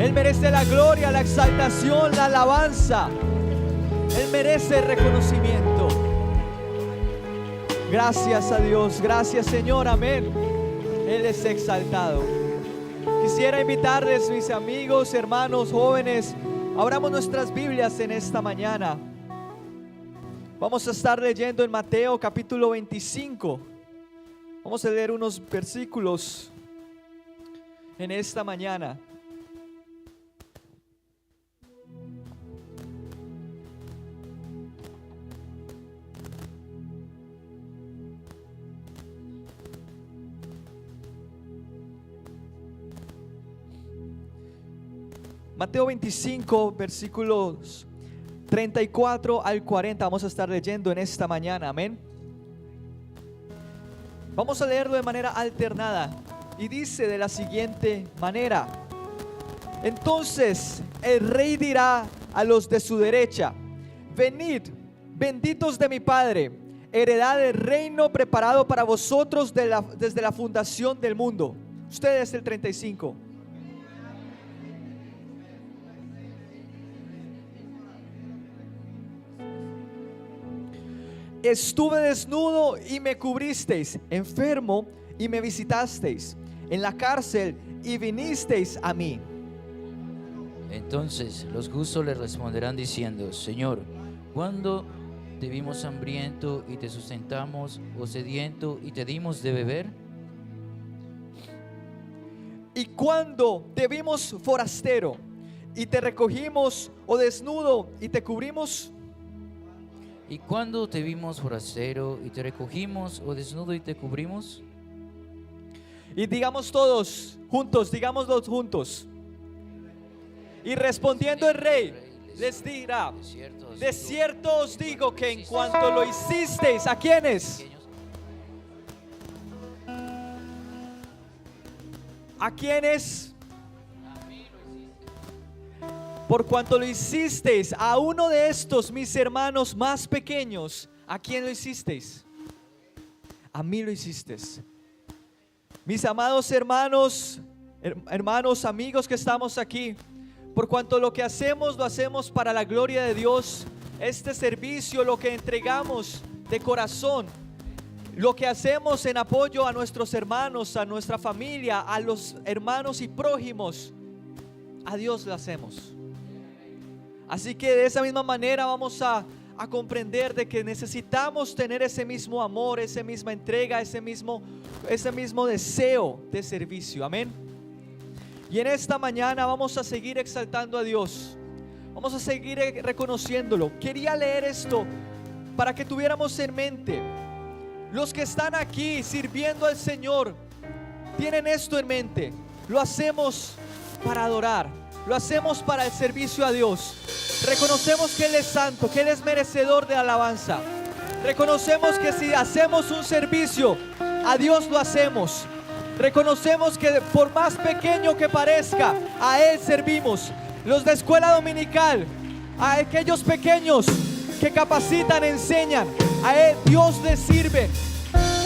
Él merece la gloria, la exaltación, la alabanza. Él merece el reconocimiento. Gracias a Dios, gracias Señor, amén. Él es exaltado. Quisiera invitarles, mis amigos, hermanos, jóvenes, abramos nuestras Biblias en esta mañana. Vamos a estar leyendo en Mateo capítulo 25. Vamos a leer unos versículos en esta mañana. Mateo 25, versículos 34 al 40, vamos a estar leyendo en esta mañana, amén. Vamos a leerlo de manera alternada y dice de la siguiente manera: entonces el rey dirá a los de su derecha: venid, benditos de mi Padre, heredad el reino preparado para vosotros desde la fundación del mundo. Ustedes el 35. Estuve desnudo y me cubristeis, enfermo y me visitasteis, en la cárcel y vinisteis a mí. Entonces los justos le responderán diciendo: Señor, ¿cuándo te vimos hambriento y te sustentamos, o sediento y te dimos de beber? ¿Y cuándo te vimos forastero y te recogimos, o desnudo y te cubrimos? ¿Y cuándo te vimos forastero y te recogimos, o desnudo y te cubrimos? Y digamos todos juntos, digámoslo juntos. Y respondiendo el rey les dirá: de cierto os digo que en cuanto lo hicisteis, ¿a quiénes? ¿A quiénes? Por cuanto lo hicisteis a uno de estos mis hermanos más pequeños, ¿a quién lo hicisteis? A mí lo hicisteis. Mis amados hermanos, amigos que estamos aquí, por cuanto lo que hacemos, lo hacemos para la gloria de Dios. Este servicio, lo que entregamos de corazón, lo que hacemos en apoyo a nuestros hermanos, a nuestra familia, a los hermanos y prójimos, a Dios lo hacemos. Así que de esa misma manera vamos a comprender de que necesitamos tener ese mismo amor, esa misma entrega, ese mismo deseo de servicio, amén. Y en esta mañana vamos a seguir exaltando a Dios, vamos a seguir reconociéndolo. Quería leer esto para que tuviéramos en mente, los que están aquí sirviendo al Señor tienen esto en mente: lo hacemos para adorar, lo hacemos para el servicio a Dios. Reconocemos que Él es santo, que Él es merecedor de alabanza. Reconocemos que si hacemos un servicio a Dios, lo hacemos. Reconocemos que por más pequeño que parezca, a Él servimos. Los de escuela dominical, a aquellos pequeños que capacitan, enseñan, a Él, Dios les sirve,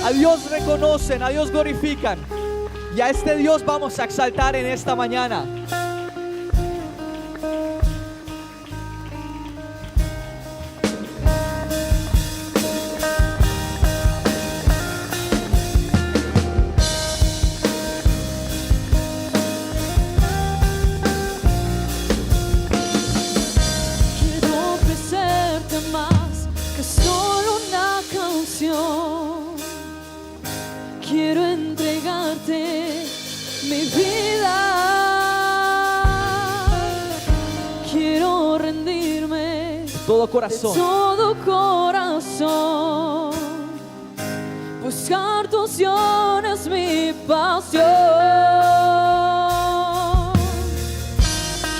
a Dios reconocen, a Dios glorifican. Y a este Dios vamos a exaltar en esta mañana. Quiero entregarte mi vida, quiero rendirme todo corazón, de todo corazón. Buscar tu unción es mi pasión.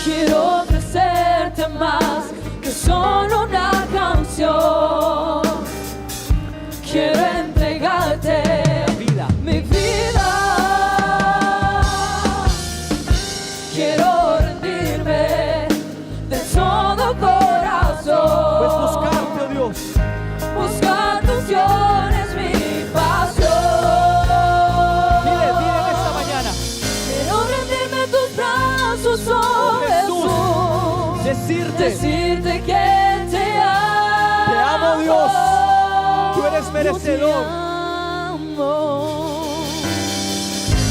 Quiero ofrecerte más que solo una canción. Quiero entregarte mi vida, quiero rendirme de todo corazón. Pues buscarte, oh Dios, buscar tu unción es mi pasión. Dile en esta mañana: quiero rendirme en tus brazos hoy. decirte que te amo. Te amo, Dios. Tú eres merecedor. Te amo.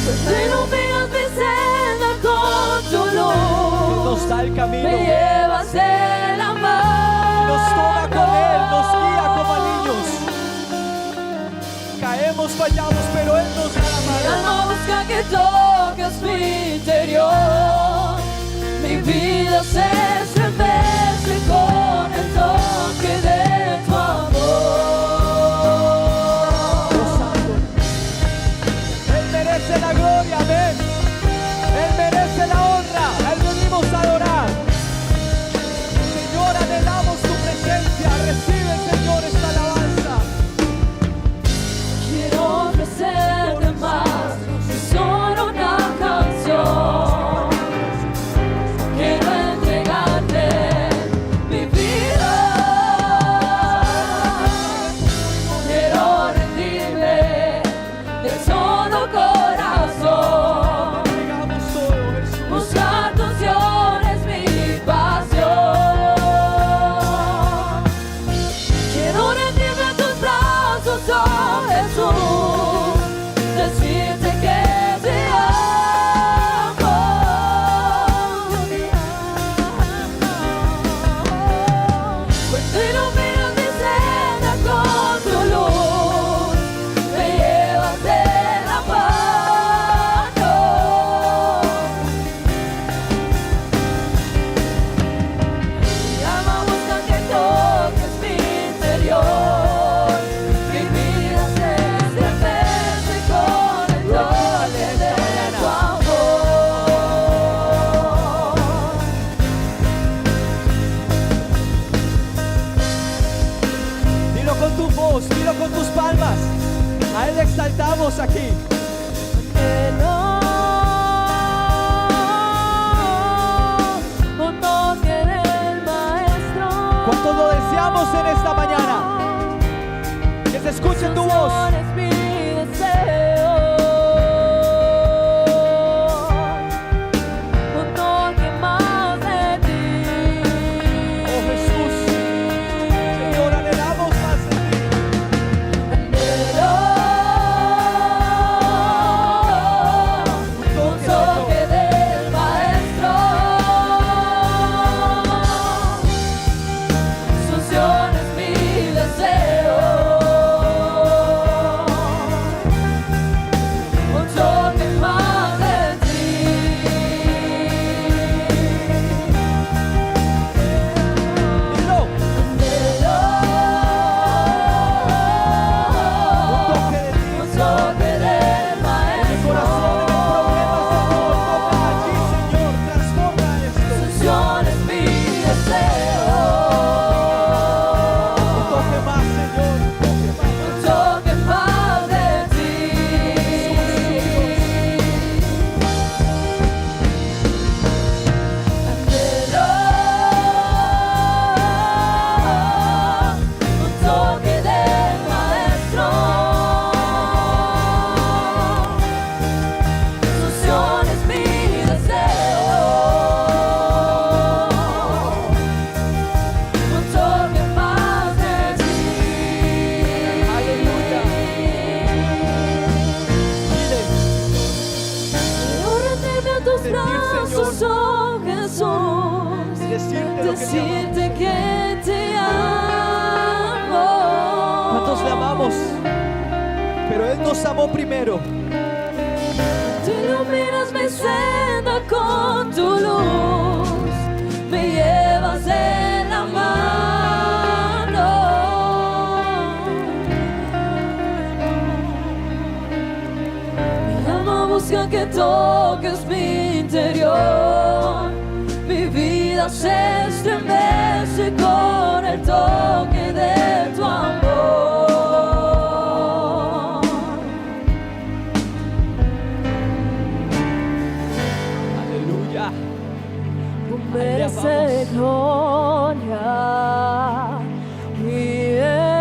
Pues iluminas mi senda con tu luz. Nos da el camino. Me llevas de la mano. Nos toma con Él, nos guía como a niños. Caemos, fallamos, pero Él nos da la Mi mano. alma busca que toques mi interior. Mi vida se estremece con el toque de tu amor. Él merece la gloria, amén. Él merece la honra. A Él venimos a adorar. Señor, anhelamos tu presencia. Recibe, Señor, esta alabanza. Quiero ofrecerte más que solo una canción. Quiero entregarte mi vida. Quiero rendirme de todo corazón. Entregamos todo, Jesús. Buscar tu unción es mi pasión. Quiero rendirme a tus brazos, oh Jesús. Decirte que te amo. Pues tú iluminas mi senda con tu luz. Me llevas de la mano. Mi alma busca que toques mi interior. Mi vida se estremece con el toque de tu amor. Dilo con tu voz, dilo con tus palmas. A Él le exaltamos aquí. Un toque del maestro. ¿Cuánto lo deseamos en esta mañana? Que se escuche tu voz. Es mi deseo. Un toque más de ti. Oh Jesús, Señor, anhelamos más de ti. Un toque del maestro. Su unción es mi deseo. Un toque más de ti. Dilo. Un toque de ti. Un toque del Mi maestro. corazón en problemas, Señor. Toca allí, Señor. Transforma Su esto. unción es mi deseo. Un toque más, Señor. Un toque más. Un toque más de ti. Un toque del maestro. Su unción es mi deseo. Un toque más de ti. Aleluya. Dile. Quiero rendirme a tus Sentir, brazos, Señor. oh Jesús. Decirte lo que te amamos. Decirte que te amo. ¿Cuántos le amamos? Pero Él nos amó primero. Tú iluminas mi senda con tu luz. Me llevas de la mano. Mi alma busca que toques mi interior. Mi vida se estremece con el toque de tu amor. Aleluya. Tú mereces gloria y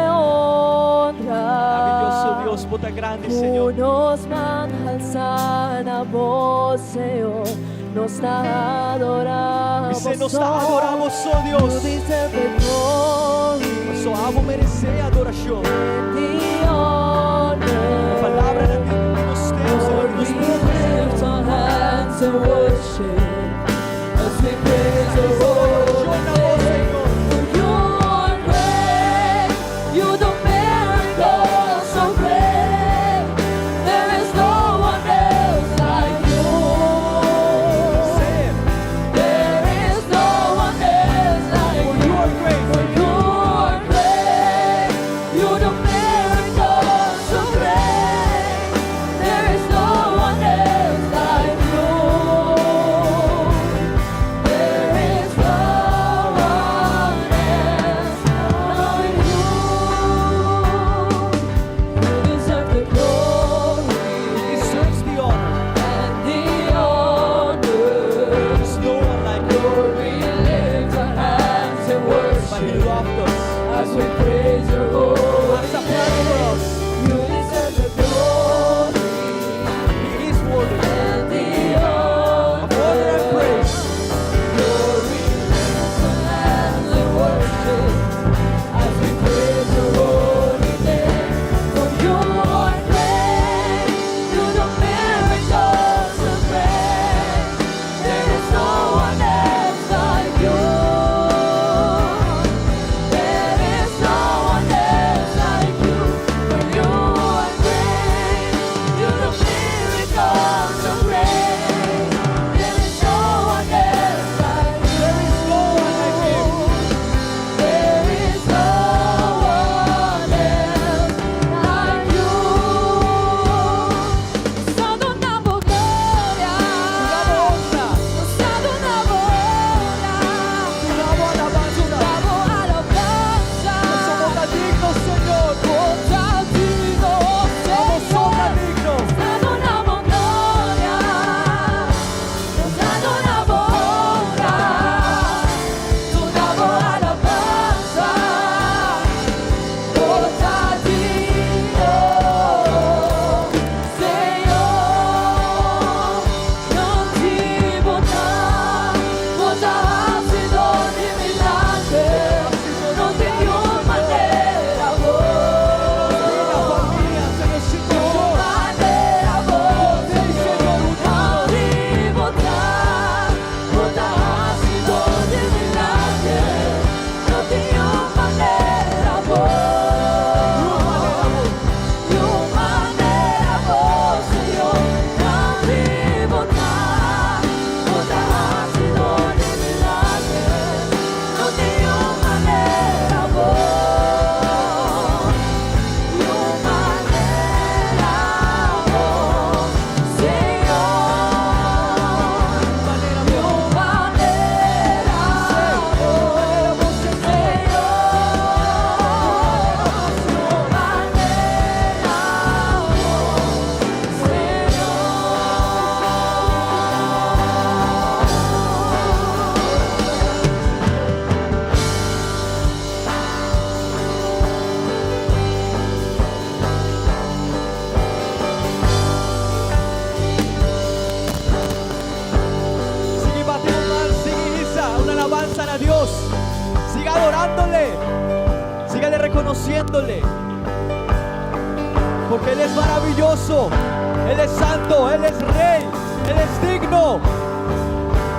honra. Maravilloso Dios, bota grande, Señor. Unos van a alzar la voz, Señor, Nos adoramos, Dice, nos adoramos, oh You Dios. deserve the glory Nosso amo merece adoração. and the honor. A palavra na Bíblia que nós temos, Senhor, Lord, nos we propõe. lift our hands and worship as we praise your holy name. For you are great, you do miracles so great. There is no one else like you. There is no one else like For you are great. For you are great, you do miracles so great. There is no one else like you. There is no one else like you. You deserve the glory He deserves the honor. and the honor. There's no one like you. Lord, we lift our hands and But He worship loved us. as we praise your holy That's a plan for name. us. You deserve the glory He is worthy and the of honor and honor. praise. Lord, we lift our hands and worship as we praise your holy name. For you are great, you do miracles so great. There is no one else like you. There is no one else like you. For you are great, you do miracles so great. There is no one else like you. There is no one like Him. There is no one else like you. Nos adoramos gloria, nos adoramos Tu amo alabanza. alabanza, Somos tan dignos, Señor. contigo, Somos tan Señor. dignos. Nos adoramos gloria, nos adoramos honra, nos damos alabanza, contigo, Señor. Non ti votar, votar se doni milagre, non ti dio manera Minha família, Senhor, se encontrou. manera non ti votar, votar se doni milagre, non ti dio manera Señor, non ti votar, votar se doni milagre, non ti dio manera Sigue batendo mal, sigue Isa, una alabanza a Dios. Siga adorándole. Sígale reconociéndole. Porque Él es maravilloso. Él es santo. Él es rey. Él es digno.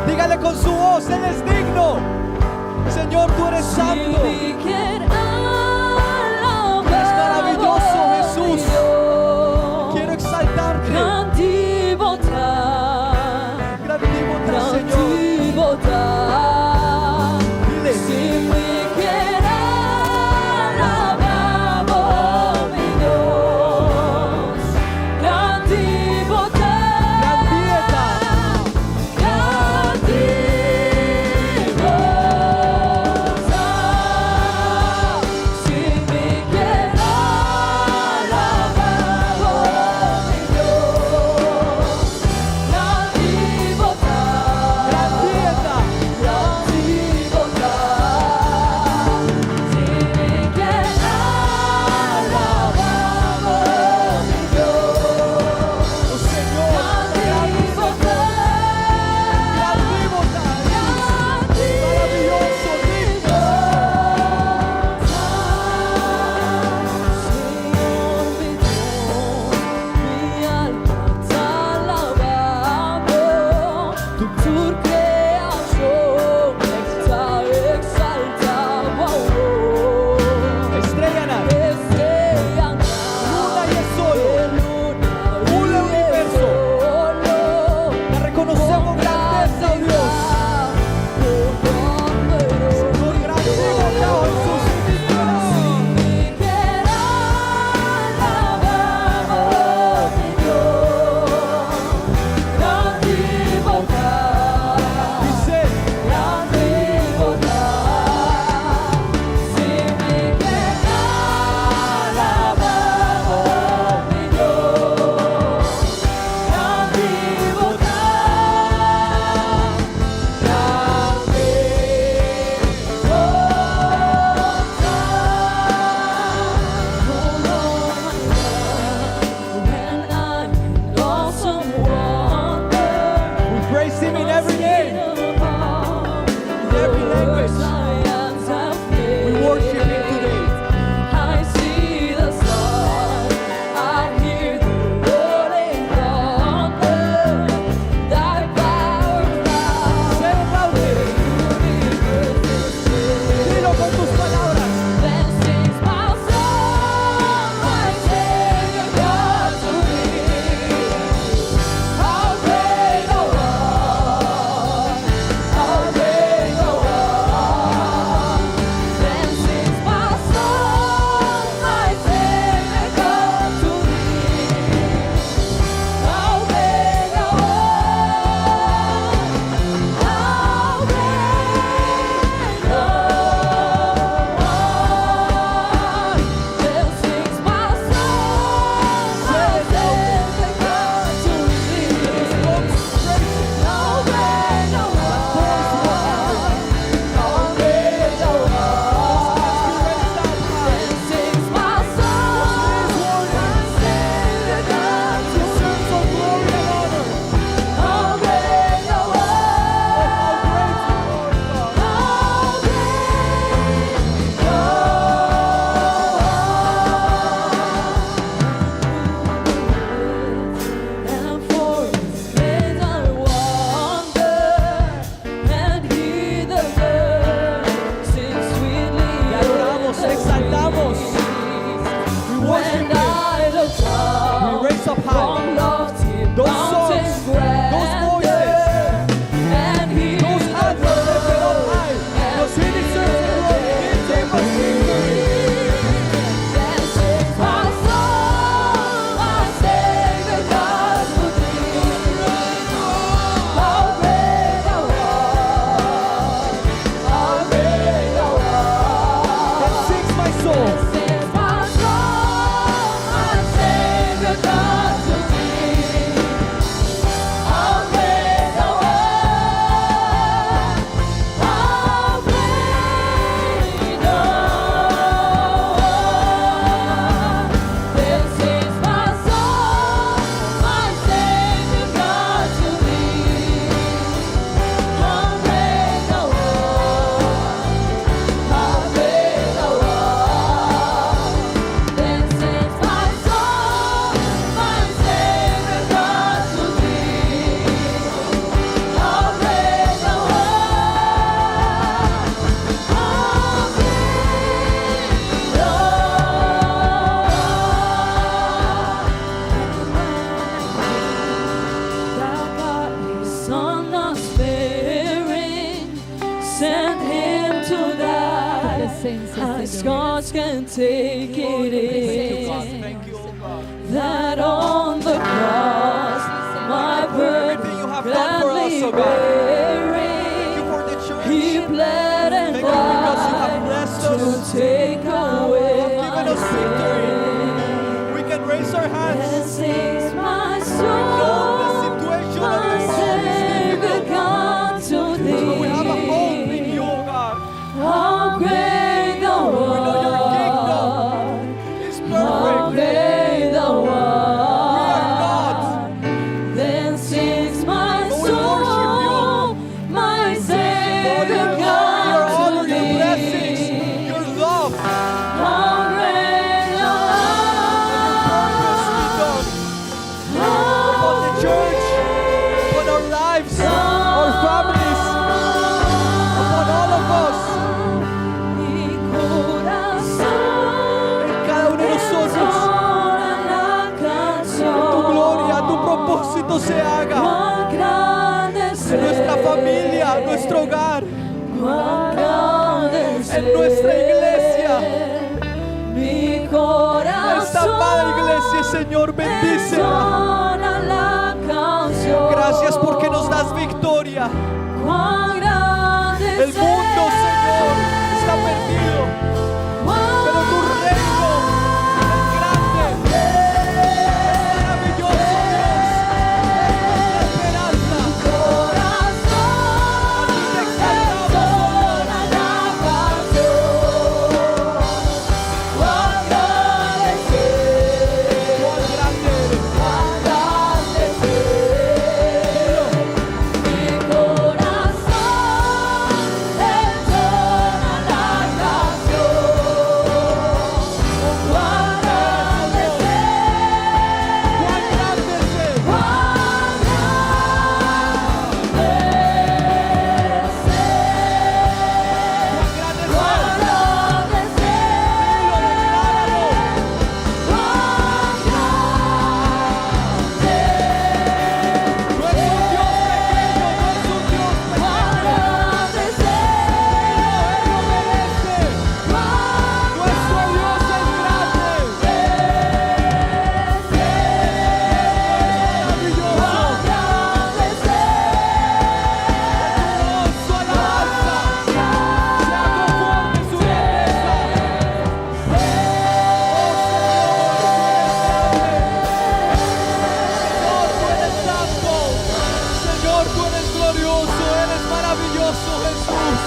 Dígale con su voz, Él es digno. Señor, tú eres santo. Eres maravilloso, Jesús. Quiero exaltarte. Grandi votar, Grandívote, Señor. grandi votar. Dile. Si mi quiera alabamos mi Dios, grandi votar, Grandieta. grandi votar. presencia, Our Señor. scars can take Thank you, it God. in. Thank you, oh God. That on the cross my Everything you burden have done for us, gladly oh God. Thank you bearing. for the church. He bled and Thank you because you have died blessed to us. take away You have given my us victory. sin. We can raise our And hands. sings my Though the soul, situation of my this world is Savior difficult, God to but we have a hope in thee. you, oh God. How great thou We know your kingdom art. is How perfect. great thou We are not. art. Then sings my But we worship soul, my All Savior your glory, your God honor, to your blessings, thee. your love, How great thou purpose be done upon the church, upon our lives, our families, upon all of us, Mi corazón en cada uno de nosotros. entona la canción. Tu gloria, tu propósito se haga Cuán grande es en nuestra Él, familia, en nuestro hogar, cuán grande es en nuestra Él. iglesia. Mi corazón Esta amada iglesia, Señor, bendícela. entona la canción. Gracias porque nos das victoria. Cuán grande El es mundo, Él. Señor, está perdido, pero tu reino es grande, maravilloso, Dios, es nuestra esperanza. Corazón A ti te exaltamos, entona la canción. Cuán grande es Él. cuán grande eres. Cuán grande es Él. Mi corazón entona la canción. Cuán grande es Él. Cuán grande es Él. Cuán grande es Él. Cuán grande es Cuán Él. grande es Él. Decláralo. Cuán grande No es un Dios pequeño, no es un Dios Cuán pequeño. grande es Él. Él lo merece. Nuestro Dios es grande. Su alabanza sea conforme su grandeza. Señor, tú eres santo. Señor, tú eres glorioso, eres maravilloso, Jesús.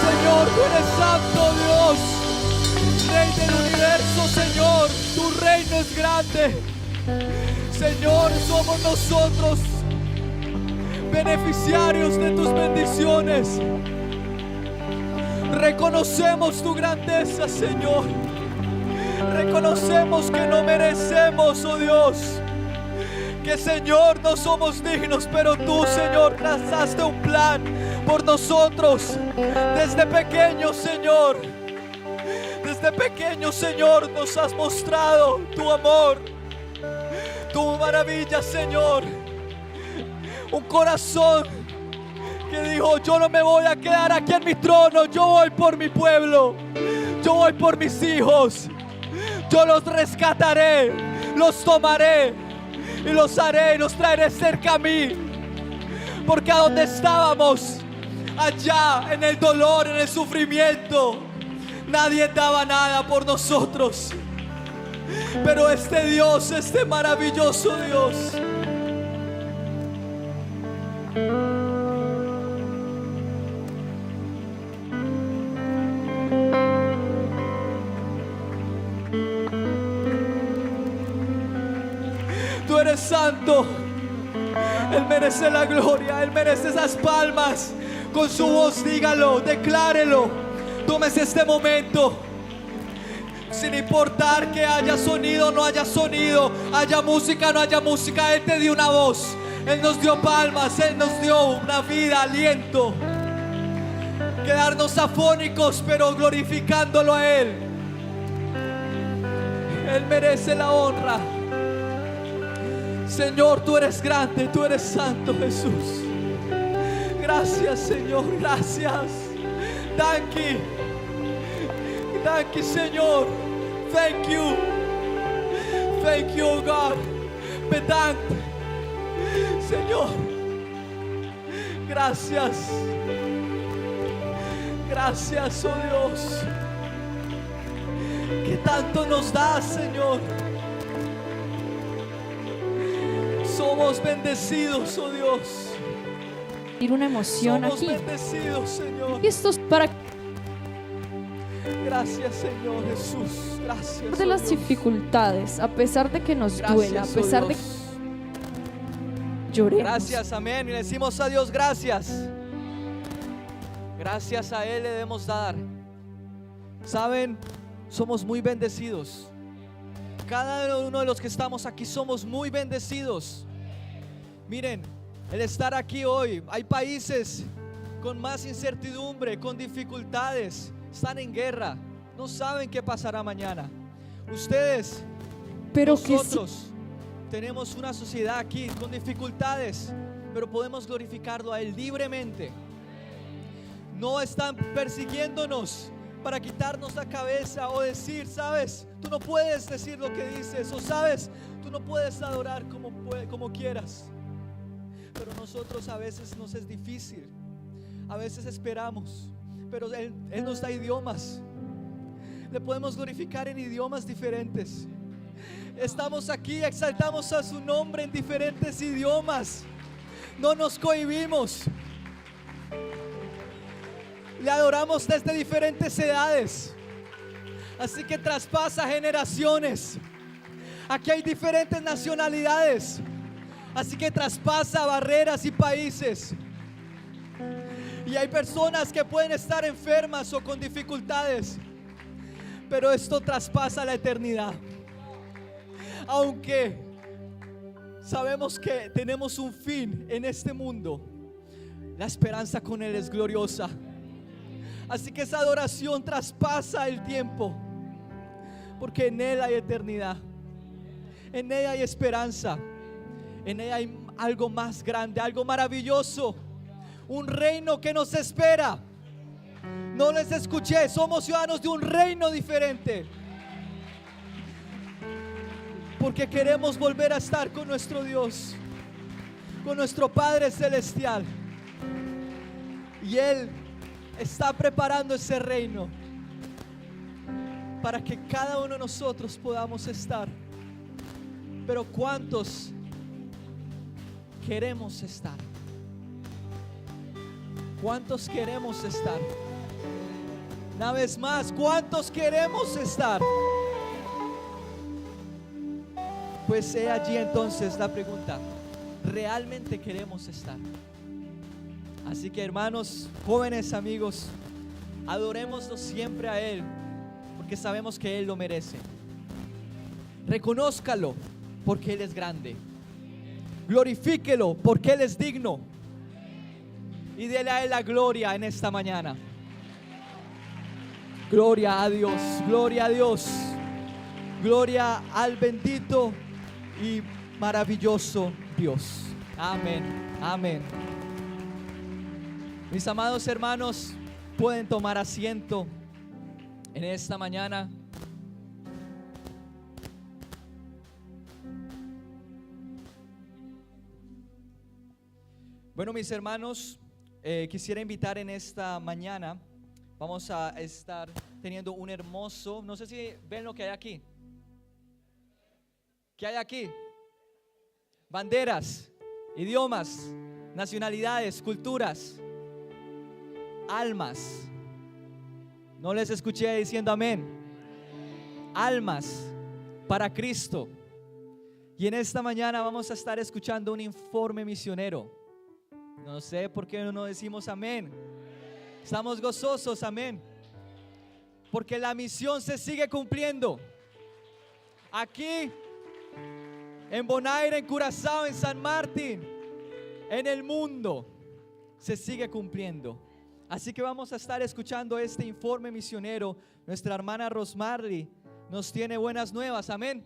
Señor, tú eres santo, Dios. Rey del universo, Señor, tu reino es grande. Señor, somos nosotros beneficiarios de tus bendiciones. Reconocemos tu grandeza, Señor. Reconocemos que no merecemos, oh Dios. Que, Señor, no somos dignos, pero tú, Señor, trazaste un plan por nosotros. Desde pequeños, Señor. Desde pequeños, Señor, nos has mostrado tu amor, tu maravilla, Señor. Un corazón que dijo: yo no me voy a quedar aquí en mi trono, yo voy por mi pueblo, yo voy por mis hijos, yo los rescataré, los tomaré y los haré y los traeré cerca a mí. Porque a donde estábamos, allá en el dolor, en el sufrimiento, nadie daba nada por nosotros. Pero este Dios, este maravilloso Dios, tú eres santo. Él merece la gloria, Él merece esas palmas. Con su voz dígalo, declárelo. Tómese este momento, sin importar que haya sonido o no haya sonido, haya música o no haya música. Él te dio una voz, Él nos dio palmas, Él nos dio una vida, aliento. Quedarnos afónicos, pero glorificándolo a Él. Él merece la honra. Señor, tú eres grande, tú eres santo, Jesús. Gracias, Señor, gracias. Thank you. Thank you, Señor. Thank you. Thank you, oh God. Bedankt. Señor. Gracias. Gracias, oh Dios. Que tanto nos das, Señor. Somos bendecidos, oh Dios. Ir una emoción Somos aquí. bendecidos, Señor. Y esto es para Gracias, Señor Jesús. Gracias. de oh las Dios. dificultades, a pesar de que nos duela, a Gracias, oh pesar de que Dios. lloremos. Gracias, amén. Y le decimos a Dios gracias. Gracias a Él le debemos dar. Saben, somos muy bendecidos. Cada uno de los que estamos aquí somos muy bendecidos. Miren, el estar aquí hoy, hay países con más incertidumbre, con dificultades, están en guerra, no saben qué pasará mañana. Ustedes, Pero que sí, nosotros tenemos una sociedad aquí con dificultades, pero podemos glorificarlo a Él libremente. No están persiguiéndonos para quitarnos la cabeza o decir, sabes, tú no puedes decir lo que dices, o sabes, tú no puedes adorar como quieras. Pero nosotros a veces nos es difícil, a veces esperamos, pero Él nos da idiomas. Le podemos glorificar en idiomas diferentes. Estamos aquí, exaltamos a su nombre en diferentes idiomas. No nos cohibimos. Le adoramos desde diferentes edades. Así que traspasa generaciones. Aquí hay diferentes nacionalidades. Así que traspasa barreras y países. Y hay personas que pueden estar enfermas o con dificultades, pero esto traspasa la eternidad. Aunque sabemos que tenemos un fin en este mundo, la esperanza con Él es gloriosa. Así que esa adoración traspasa el tiempo, porque en Él hay eternidad, en Él hay esperanza, en Él hay algo más grande, algo maravilloso, un reino que nos espera. No les escuché, somos ciudadanos de un reino diferente, porque queremos volver a estar con nuestro Dios, con nuestro Padre Celestial, y Él está preparando ese reino para que cada uno de nosotros podamos estar. Pero ¿cuántos queremos estar? ¿Cuántos queremos estar? Una vez más, ¿cuántos queremos estar? Pues he allí entonces la pregunta: ¿realmente queremos estar? Así que, hermanos, jóvenes, amigos, adorémoslo siempre a Él, porque sabemos que Él lo merece. Reconózcalo porque Él es grande. Glorifíquelo porque Él es digno. Y dele a Él la gloria en esta mañana. Gloria a Dios, gloria a Dios, gloria al bendito y maravilloso Dios. Amén, amén. Mis amados hermanos, pueden tomar asiento en esta mañana. Bueno, mis hermanos, quisiera invitar en esta mañana. Vamos a estar teniendo un hermoso, no sé si ven lo que hay aquí. ¿Qué hay aquí? Banderas, idiomas, nacionalidades, culturas, almas. No les escuché diciendo amén. Almas para Cristo. Y en esta mañana vamos a estar escuchando un informe misionero. No sé por qué no decimos amén. Estamos gozosos, amén, porque la misión se sigue cumpliendo. Aquí en Bonaire, en Curazao, en San Martín, en el mundo se sigue cumpliendo. Así que vamos a estar escuchando este informe misionero. Nuestra hermana Rosmarly nos tiene buenas nuevas, amén.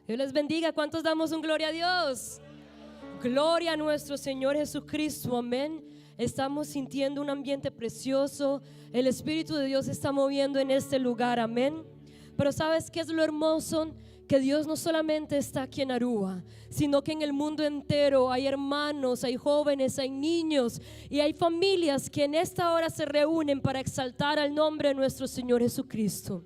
Dios les bendiga. ¿Cuántos damos un gloria a Dios? Gloria a nuestro Señor Jesucristo, amén. Estamos sintiendo un ambiente precioso. El Espíritu de Dios se está moviendo en este lugar, amén. Pero ¿sabes qué es lo hermoso? Que Dios no solamente está aquí en Aruba, sino que en el mundo entero hay hermanos, hay jóvenes, hay niños y hay familias que en esta hora se reúnen para exaltar al nombre de nuestro Señor Jesucristo.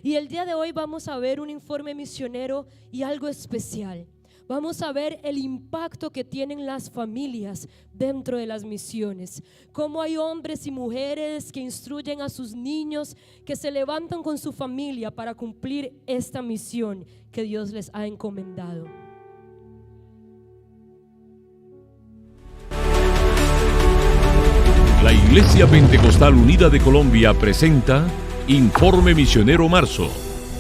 Y el día de hoy vamos a ver un informe misionero y algo especial. Vamos a ver el impacto que tienen las familias dentro de las misiones. Cómo hay hombres y mujeres que instruyen a sus niños, que se levantan con su familia para cumplir esta misión que Dios les ha encomendado. La Iglesia Pentecostal Unida de Colombia presenta Informe Misionero Marzo,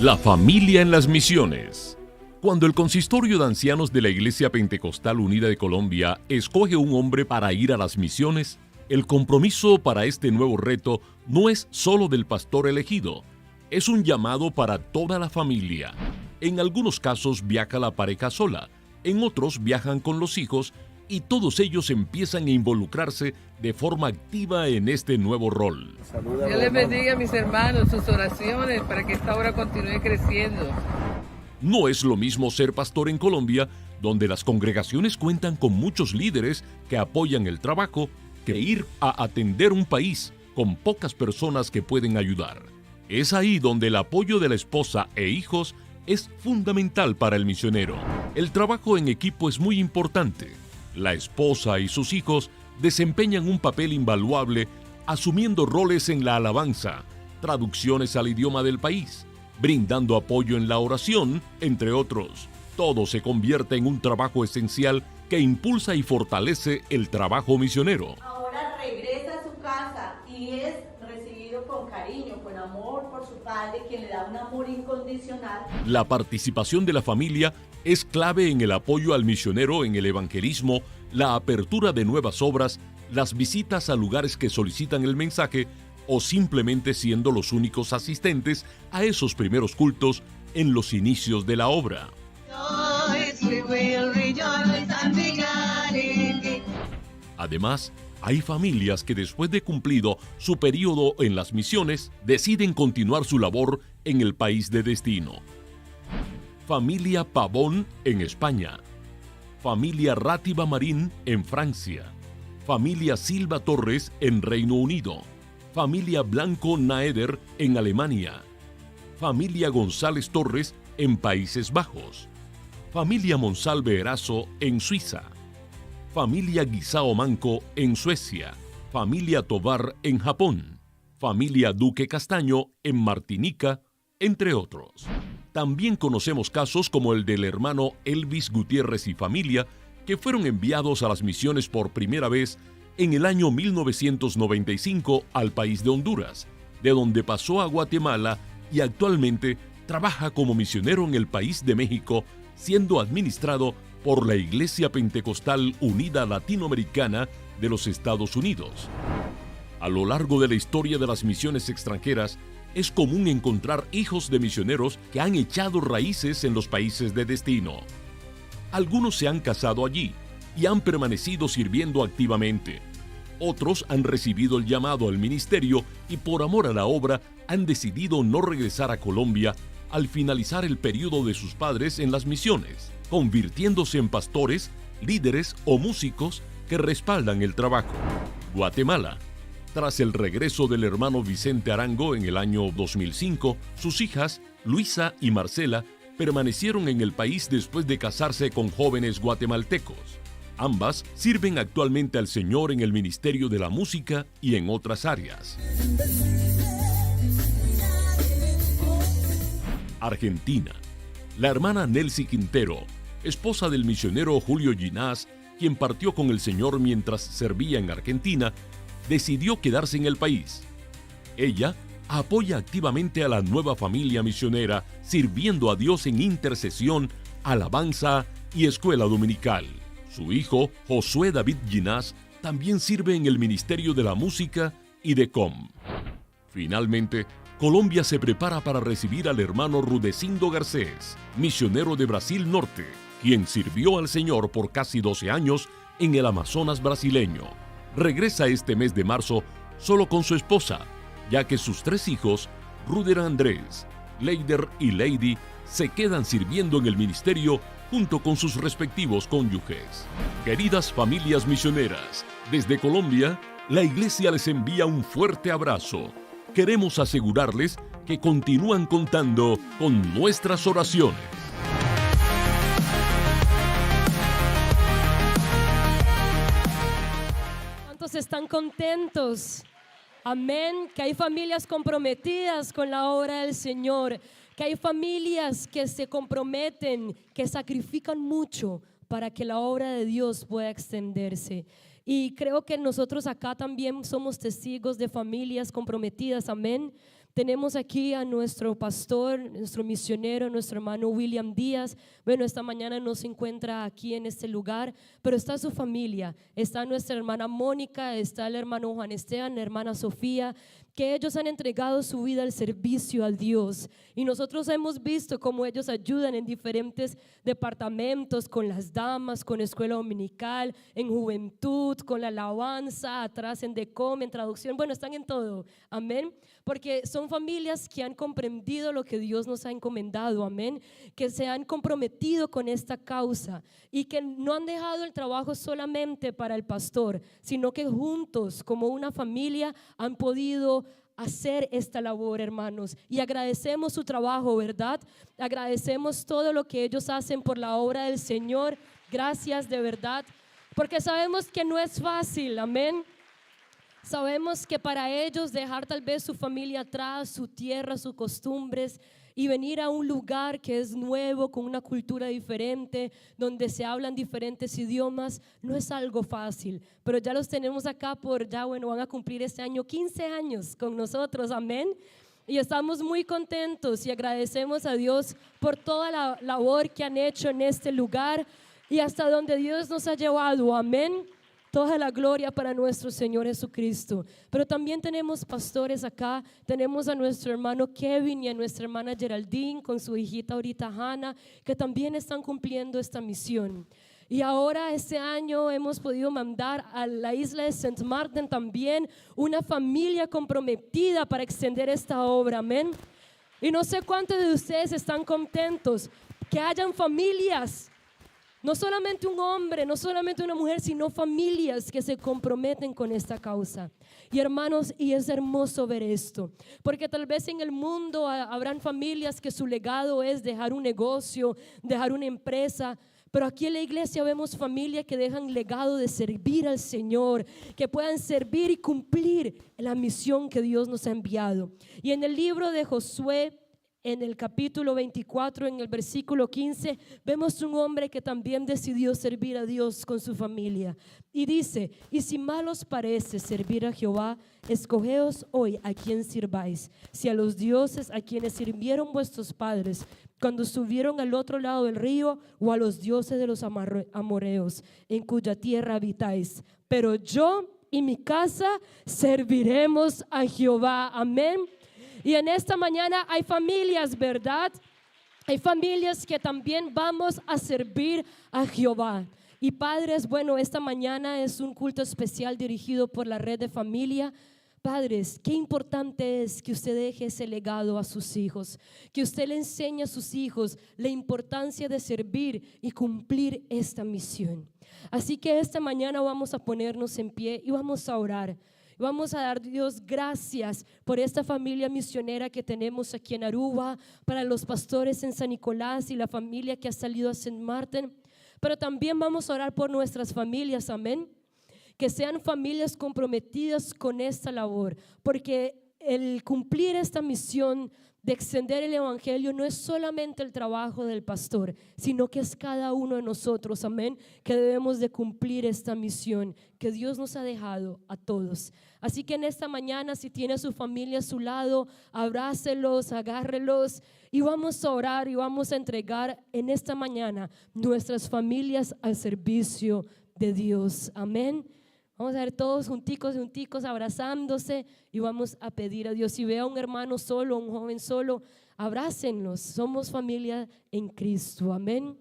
la familia en las misiones. Cuando el consistorio de ancianos de la Iglesia Pentecostal Unida de Colombia escoge un hombre para ir a las misiones, el compromiso para este nuevo reto no es solo del pastor elegido, es un llamado para toda la familia. En algunos casos viaja la pareja sola, en otros viajan con los hijos y todos ellos empiezan a involucrarse de forma activa en este nuevo rol. Dios les bendiga a mis hermanos, sus oraciones para que esta obra continúe creciendo. No es lo mismo ser pastor en Colombia, donde las congregaciones cuentan con muchos líderes que apoyan el trabajo, que ir a atender un país con pocas personas que pueden ayudar. Es ahí donde el apoyo de la esposa e hijos es fundamental para el misionero. El trabajo en equipo es muy importante. La esposa y sus hijos desempeñan un papel invaluable asumiendo roles en la alabanza, traducciones al idioma del país, brindando apoyo en la oración, entre otros. Todo se convierte en un trabajo esencial que impulsa y fortalece el trabajo misionero. Ahora regresa a su casa y es recibido con cariño, con amor por su padre, quien le da un amor incondicional. La participación de la familia es clave en el apoyo al misionero en el evangelismo, la apertura de nuevas obras, las visitas a lugares que solicitan el mensaje o simplemente siendo los únicos asistentes a esos primeros cultos en los inicios de la obra. Además, hay familias que después de cumplido su periodo en las misiones, deciden continuar su labor en el país de destino. Familia Pavón en España. Familia Rátiva Marín en Francia. Familia Silva Torres en Reino Unido. Familia Blanco Naeder en Alemania. Familia González Torres en Países Bajos. Familia Monsalve Erazo en Suiza. Familia Guisao Manco en Suecia. Familia Tobar en Japón. Familia Duque Castaño en Martinica, entre otros. También conocemos casos como el del hermano Elvis Gutiérrez y familia, que fueron enviados a las misiones por primera vez en el año 1995 al país de Honduras, de donde pasó a Guatemala y actualmente trabaja como misionero en el país de México, siendo administrado por la Iglesia Pentecostal Unida Latinoamericana de los Estados Unidos. A lo largo de la historia de las misiones extranjeras, es común encontrar hijos de misioneros que han echado raíces en los países de destino. Algunos se han casado allí y han permanecido sirviendo activamente. Otros han recibido el llamado al ministerio y por amor a la obra han decidido no regresar a Colombia al finalizar el periodo de sus padres en las misiones, convirtiéndose en pastores, líderes o músicos que respaldan el trabajo. Guatemala. Tras el regreso del hermano Vicente Arango en el año 2005, sus hijas, Luisa y Marcela, permanecieron en el país después de casarse con jóvenes guatemaltecos. Ambas sirven actualmente al Señor en el ministerio de la música y en otras áreas. Argentina. La hermana Nelcy Quintero, esposa del misionero Julio Ginás, quien partió con el Señor mientras servía en Argentina, decidió quedarse en el país. Ella apoya activamente a la nueva familia misionera, sirviendo a Dios en intercesión, alabanza y escuela dominical. Su hijo, Josué David Ginás, también sirve en el Ministerio de la Música y de COM. Finalmente, Colombia se prepara para recibir al hermano Rudecindo Garcés, misionero de Brasil Norte, quien sirvió al Señor por casi 12 años en el Amazonas brasileño. regresa este mes de marzo solo con su esposa, ya que sus 3 hijos, Ruder Andrés, Leider y Lady, se quedan sirviendo en el ministerio junto con sus respectivos cónyuges. Queridas familias misioneras, desde Colombia, la iglesia les envía un fuerte abrazo. Queremos asegurarles que continúan contando con nuestras oraciones. ¿Cuántos están contentos? Amén, que hay familias comprometidas con la obra del Señor, que hay familias que se comprometen, que sacrifican mucho para que la obra de Dios pueda extenderse. Y creo que nosotros acá también somos testigos de familias comprometidas, amén. Tenemos aquí a nuestro pastor, nuestro misionero, nuestro hermano William Díaz. Bueno, esta mañana no se encuentra aquí en este lugar, pero está su familia. Está nuestra hermana Mónica, está el hermano Juan Esteban, la hermana Sofía, que ellos han entregado su vida al servicio a Dios. Y nosotros hemos visto cómo ellos ayudan en diferentes departamentos, con las damas, con escuela dominical, en juventud, con la alabanza, atrás en Decom, en traducción. Bueno, están en todo, amén. Porque son familias que han comprendido lo que Dios nos ha encomendado, amén. Que se han comprometido con esta causa y que no han dejado el trabajo solamente para el pastor, sino que juntos, como una familia, han podido hacer esta labor, hermanos, y agradecemos su trabajo, ¿verdad? Agradecemos todo lo que ellos hacen por la obra del Señor. Gracias de verdad, porque sabemos que no es fácil, amén. Sabemos que para ellos dejar tal vez su familia atrás, su tierra, sus costumbres, y venir a un lugar que es nuevo, con una cultura diferente, donde se hablan diferentes idiomas, no es algo fácil, pero ya los tenemos acá van a cumplir este año 15 años con nosotros, amén. Y estamos muy contentos y agradecemos a Dios por toda la labor que han hecho en este lugar y hasta donde Dios nos ha llevado, amén. Toda la gloria para nuestro Señor Jesucristo. Pero también tenemos pastores acá. Tenemos a nuestro hermano Kevin y a nuestra hermana Geraldine con su hijita ahorita Hannah, que también están cumpliendo esta misión. Y ahora este año hemos podido mandar a la isla de St. Martin también una familia comprometida para extender esta obra, amén. Y no sé cuántos de ustedes están contentos que hayan familias. No solamente un hombre, no solamente una mujer, sino familias que se comprometen con esta causa. Y hermanos, y es hermoso ver esto, porque tal vez en el mundo habrán familias que su legado es dejar un negocio, dejar una empresa, pero aquí en la iglesia vemos familias que dejan legado de servir al Señor, que puedan servir y cumplir la misión que Dios nos ha enviado. Y en el libro de Josué, en el capítulo 24, en el versículo 15, vemos un hombre que también decidió servir a Dios con su familia. Y dice: y si mal os parece servir a Jehová, escogeos hoy a quién sirváis, si a los dioses a quienes sirvieron vuestros padres cuando estuvieron al otro lado del río, o a los dioses de los amoreos, en cuya tierra habitáis. Pero yo y mi casa serviremos a Jehová. Amén. Y en esta mañana hay familias, ¿verdad? Hay familias que también vamos a servir a Jehová. Y padres, bueno, esta mañana es un culto especial dirigido por la red de familia. Padres, qué importante es que usted deje ese legado a sus hijos, que usted le enseñe a sus hijos la importancia de servir y cumplir esta misión. Así que esta mañana vamos a ponernos en pie y vamos a orar. Vamos a dar a Dios gracias por esta familia misionera que tenemos aquí en Aruba, para los pastores en San Nicolás y la familia que ha salido a St. Martin. Pero también vamos a orar por nuestras familias, amén. Que sean familias comprometidas con esta labor, porque el cumplir esta misión de extender el evangelio no es solamente el trabajo del pastor, sino que es cada uno de nosotros, amén, que debemos de cumplir esta misión que Dios nos ha dejado a todos. Así que en esta mañana, si tiene a su familia a su lado, abrácelos, agárrelos y vamos a orar y vamos a entregar en esta mañana nuestras familias al servicio de Dios, amén. Vamos a ver todos junticos, abrazándose y vamos a pedir a Dios. Si ve a un hermano solo, un joven solo, abrácenlos. Somos familia en Cristo, amén.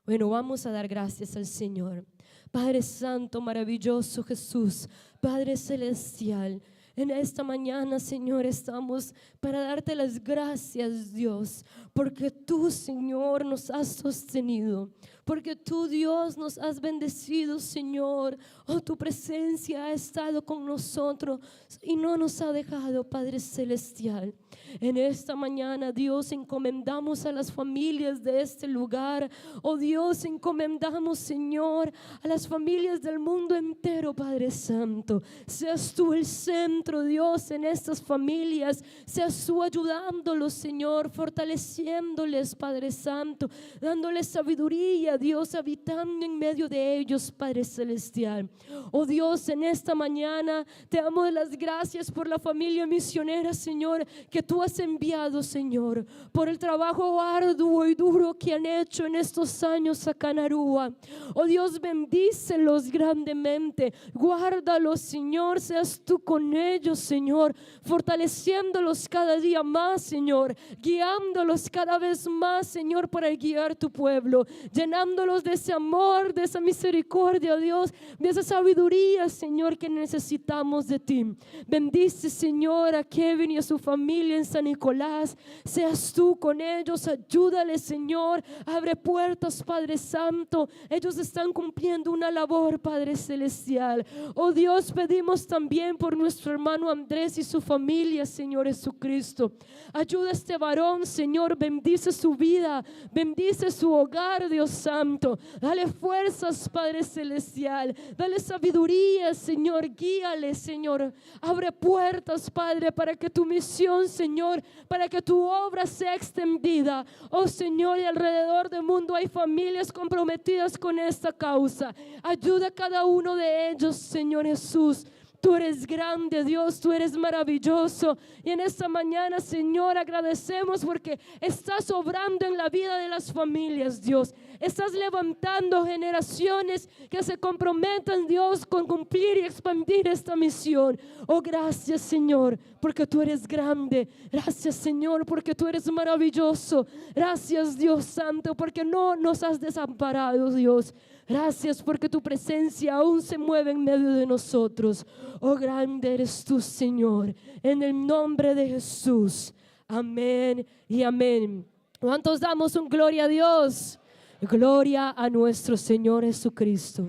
Bueno, vamos a dar gracias al Señor. Padre Santo, maravilloso Jesús, Padre Celestial, en esta mañana, Señor, estamos para darte las gracias, Dios, porque tú, Señor, nos has sostenido, porque tú, Dios, nos has bendecido, Señor. Oh, tu presencia ha estado con nosotros y no nos ha dejado, Padre Celestial. En esta mañana, Dios, encomendamos a las familias de este lugar. Oh Dios, encomendamos, Señor, a las familias del mundo entero, Padre Santo. Seas tú el centro, Dios, en estas familias. Seas tú ayudándolos, Señor, fortaleciéndoles, Padre Santo, dándoles sabiduría, Dios, habitando en medio de ellos, Padre Celestial. Oh Dios, en esta mañana te damos las gracias por la familia misionera, Señor, que tú has enviado, Señor, por el trabajo arduo y duro que han hecho en estos años acá en Aruba. Oh Dios, bendícelos grandemente, guárdalos, Señor, seas tú con ellos, Señor, fortaleciéndolos cada día más, Señor, guiándolos cada vez más, Señor, para guiar tu pueblo, llenándolos de ese amor, de esa misericordia, Dios, de esa sabiduría, Señor, que necesitamos de ti. Bendice, Señor, a Kevin y a su familia en San Nicolás. Seas tú con ellos, ayúdales, Señor, abre puertas, Padre Santo. Ellos están cumpliendo una labor, Padre Celestial. Oh Dios, pedimos también por nuestro hermano Andrés y su familia, Señor Jesucristo. Ayuda a este varón, Señor, bendice su vida, bendice su hogar, Dios Santo. Dale fuerzas, Padre Celestial, dale sabiduría, Señor, guíale, Señor. Abre puertas, Padre, para que tu misión, Señor, para que tu obra sea extendida. Oh Señor, y alrededor del mundo hay familias comprometidas con esta causa. Ayuda a cada uno de ellos, Señor Jesús. Tú eres grande, Dios, tú eres maravilloso. Y en esta mañana, Señor, agradecemos porque estás obrando en la vida de las familias, Dios. Estás levantando generaciones que se comprometan, Dios, con cumplir y expandir esta misión. Oh, gracias, Señor, porque tú eres grande. Gracias, Señor, porque tú eres maravilloso. Gracias, Dios Santo, porque no nos has desamparado, Dios. Gracias porque tu presencia aún se mueve en medio de nosotros. Oh, grande eres tú, Señor, en el nombre de Jesús. Amén y amén. ¿Cuántos damos un gloria a Dios? Gloria a nuestro Señor Jesucristo.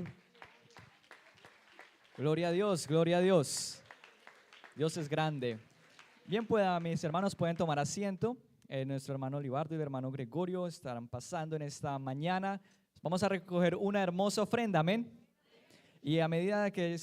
Gloria a Dios, gloria a Dios. Dios es grande. Bien, pues, mis hermanos pueden tomar asiento. Nuestro hermano Libardo y el hermano Gregorio estarán pasando en esta mañana. Vamos a recoger una hermosa ofrenda, amén. Y a medida que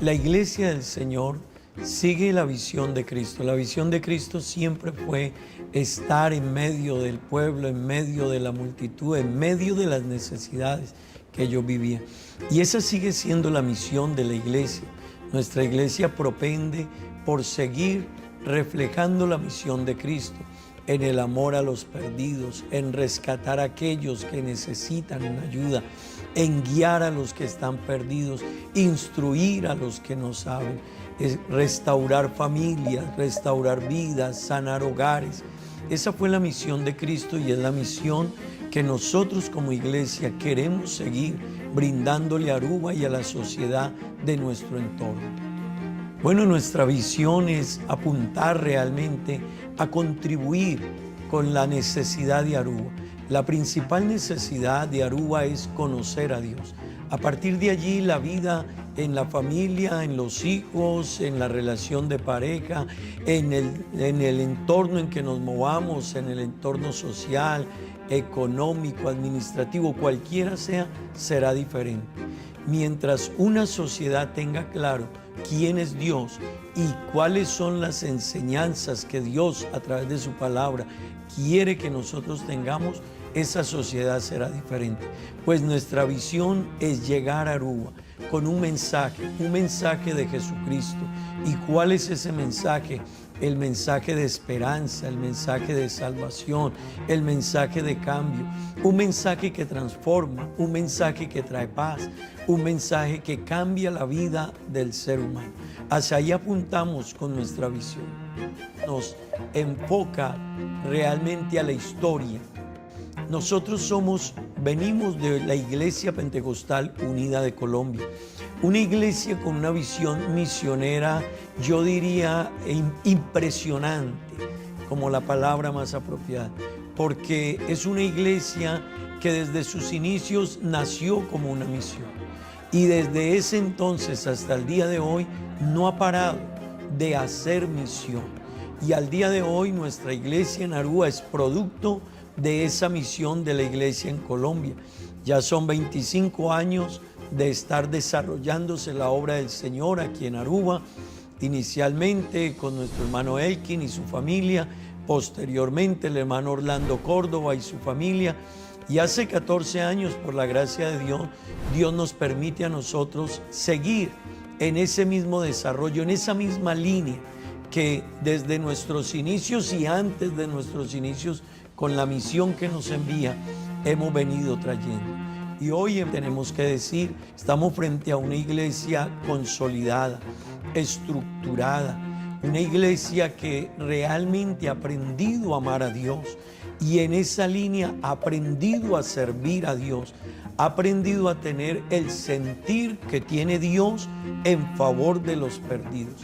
La iglesia del Señor sigue la visión de Cristo. La visión de Cristo siempre fue estar en medio del pueblo, en medio de la multitud, en medio de las necesidades que ellos vivían. Y esa sigue siendo la misión de la iglesia. Nuestra iglesia propende por seguir reflejando la misión de Cristo, en el amor a los perdidos, en rescatar a aquellos que necesitan una ayuda, en guiar a los que están perdidos, instruir a los que no saben, restaurar familias, restaurar vidas, sanar hogares. Esa fue la misión de Cristo y es la misión que nosotros como iglesia queremos seguir brindándole a Aruba y a la sociedad de nuestro entorno. Bueno, nuestra visión es apuntar realmente a contribuir con la necesidad de Aruba. La principal necesidad de Aruba es conocer a Dios. A partir de allí, la vida en la familia, en los hijos, en la relación de pareja, en el entorno en que nos movamos, en el entorno social, económico, administrativo, cualquiera sea, será diferente. Mientras una sociedad tenga claro quién es Dios y cuáles son las enseñanzas que Dios a través de su palabra quiere que nosotros tengamos, esa sociedad será diferente. Pues nuestra visión es llegar a Aruba con un mensaje de Jesucristo. ¿Y cuál es ese mensaje? El mensaje de esperanza, el mensaje de salvación, el mensaje de cambio, un mensaje que transforma, un mensaje que trae paz, un mensaje que cambia la vida del ser humano. Hacia ahí apuntamos con nuestra visión. Nos enfoca realmente a la historia Nosotros venimos de la Iglesia Pentecostal Unida de Colombia, una iglesia con una visión misionera, yo diría, impresionante, como la palabra más apropiada, porque es una iglesia que desde sus inicios nació como una misión y desde ese entonces hasta el día de hoy no ha parado de hacer misión. Y al día de hoy nuestra iglesia en Aruba es producto de esa misión de la iglesia en Colombia. Ya son 25 años de estar desarrollándose la obra del Señor aquí en Aruba, inicialmente con nuestro hermano Elkin y su familia, posteriormente el hermano Orlando Córdoba y su familia, y hace 14 años, por la gracia de Dios, Dios nos permite a nosotros seguir en ese mismo desarrollo, en esa misma línea que desde nuestros inicios y antes de nuestros inicios, con la misión que nos envía, hemos venido trayendo. Y hoy tenemos que decir, estamos frente a una iglesia consolidada, estructurada, una iglesia que realmente ha aprendido a amar a Dios y en esa línea ha aprendido a servir a Dios, ha aprendido a tener el sentir que tiene Dios en favor de los perdidos.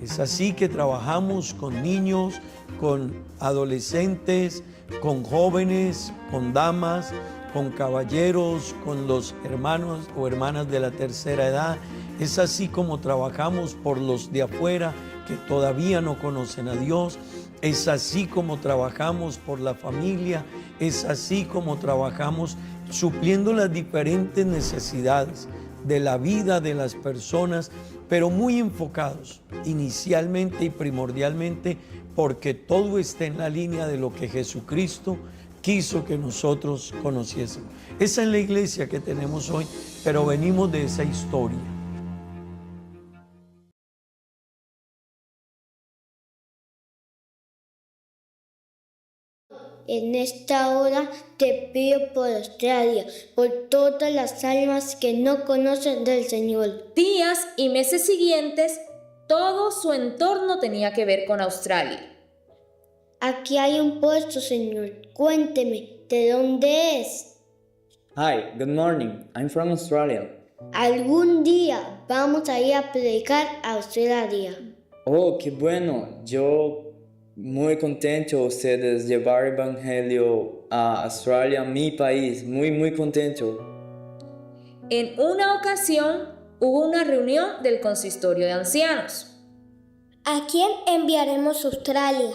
Es así que trabajamos con niños, con adolescentes, con jóvenes, con damas, con caballeros, con los hermanos o hermanas de la tercera edad. Es así como trabajamos por los de afuera que todavía no conocen a Dios. Es así como trabajamos por la familia. Es así como trabajamos supliendo las diferentes necesidades de la vida de las personas, pero muy enfocados inicialmente y primordialmente porque todo está en la línea de lo que Jesucristo quiso que nosotros conociésemos. Esa es la iglesia que tenemos hoy, pero venimos de esa historia. En esta hora te pido por Australia, por todas las almas que no conocen del Señor. Días y meses siguientes, todo su entorno tenía que ver con Australia. Aquí hay un puesto, Señor. Cuénteme, ¿de dónde es? Hi, good morning. I'm from Australia. Algún día vamos a ir a predicar a Australia. Oh, qué bueno. Yo muy contento ustedes llevar el evangelio a Australia, mi país. Muy contento. En una ocasión hubo una reunión del consistorio de ancianos. ¿A quién enviaremos a Australia?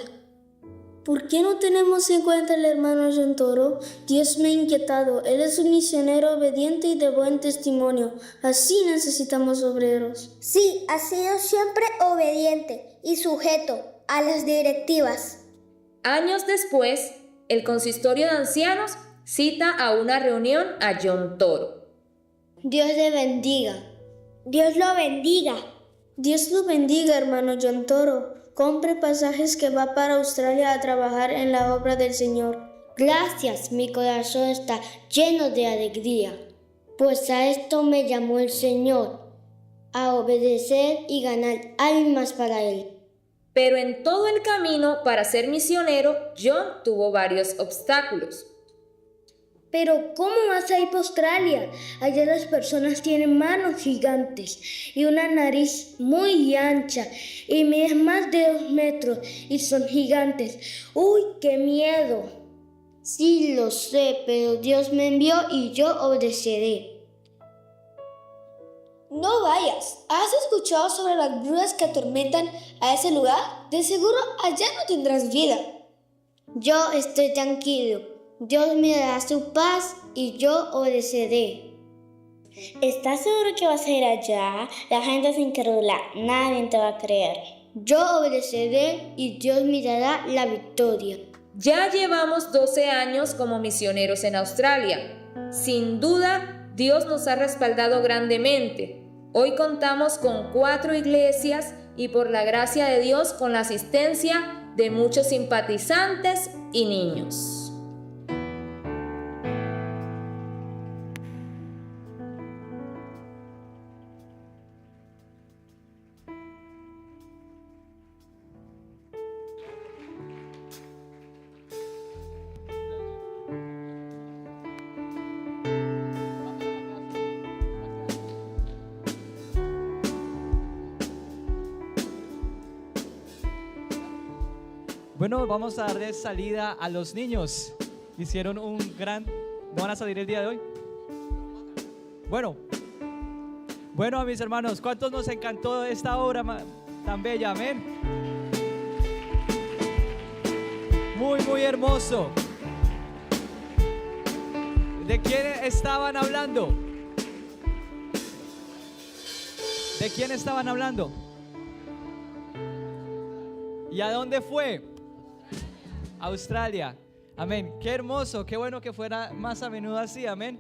¿Por qué no tenemos en cuenta al hermano John Toro? Dios me ha inquietado. Él es un misionero obediente y de buen testimonio. Así necesitamos obreros. Sí, ha sido siempre obediente y sujeto a las directivas. Años después, el consistorio de ancianos cita a una reunión a John Toro. Dios le bendiga. Dios lo bendiga. Dios lo bendiga, hermano John Toro. Compre pasajes que va para Australia a trabajar en la obra del Señor. Gracias, mi corazón está lleno de alegría, pues a esto me llamó el Señor, a obedecer y ganar almas para Él. Pero en todo el camino para ser misionero, John tuvo varios obstáculos. Pero ¿cómo vas a ir a Australia? Allá las personas tienen manos gigantes y una nariz muy ancha y miden más de 2 metros y son gigantes. ¡Uy, qué miedo! Sí, lo sé, pero Dios me envió y yo obedeceré. No vayas. ¿Has escuchado sobre las brujas que atormentan a ese lugar? De seguro allá no tendrás vida. Yo estoy tranquilo. Dios me dará su paz y yo obedeceré. ¿Estás seguro que vas a ir allá? La gente es incrédula, nadie te va a creer. Yo obedeceré y Dios me dará la victoria. Ya llevamos 12 años como misioneros en Australia. Sin duda, Dios nos ha respaldado grandemente. Hoy contamos con 4 iglesias y por la gracia de Dios con la asistencia de muchos simpatizantes y niños. Bueno, vamos a darle salida a los niños. Hicieron un gran... ¿No van a salir el día de hoy? Bueno, mis hermanos, ¿cuántos nos encantó esta obra tan bella? Amén. Muy, muy hermoso. ¿De quién estaban hablando? ¿De quién estaban hablando? ¿Y a dónde fue? Australia. Amén. Qué hermoso, qué bueno que fuera más a menudo así. Amén.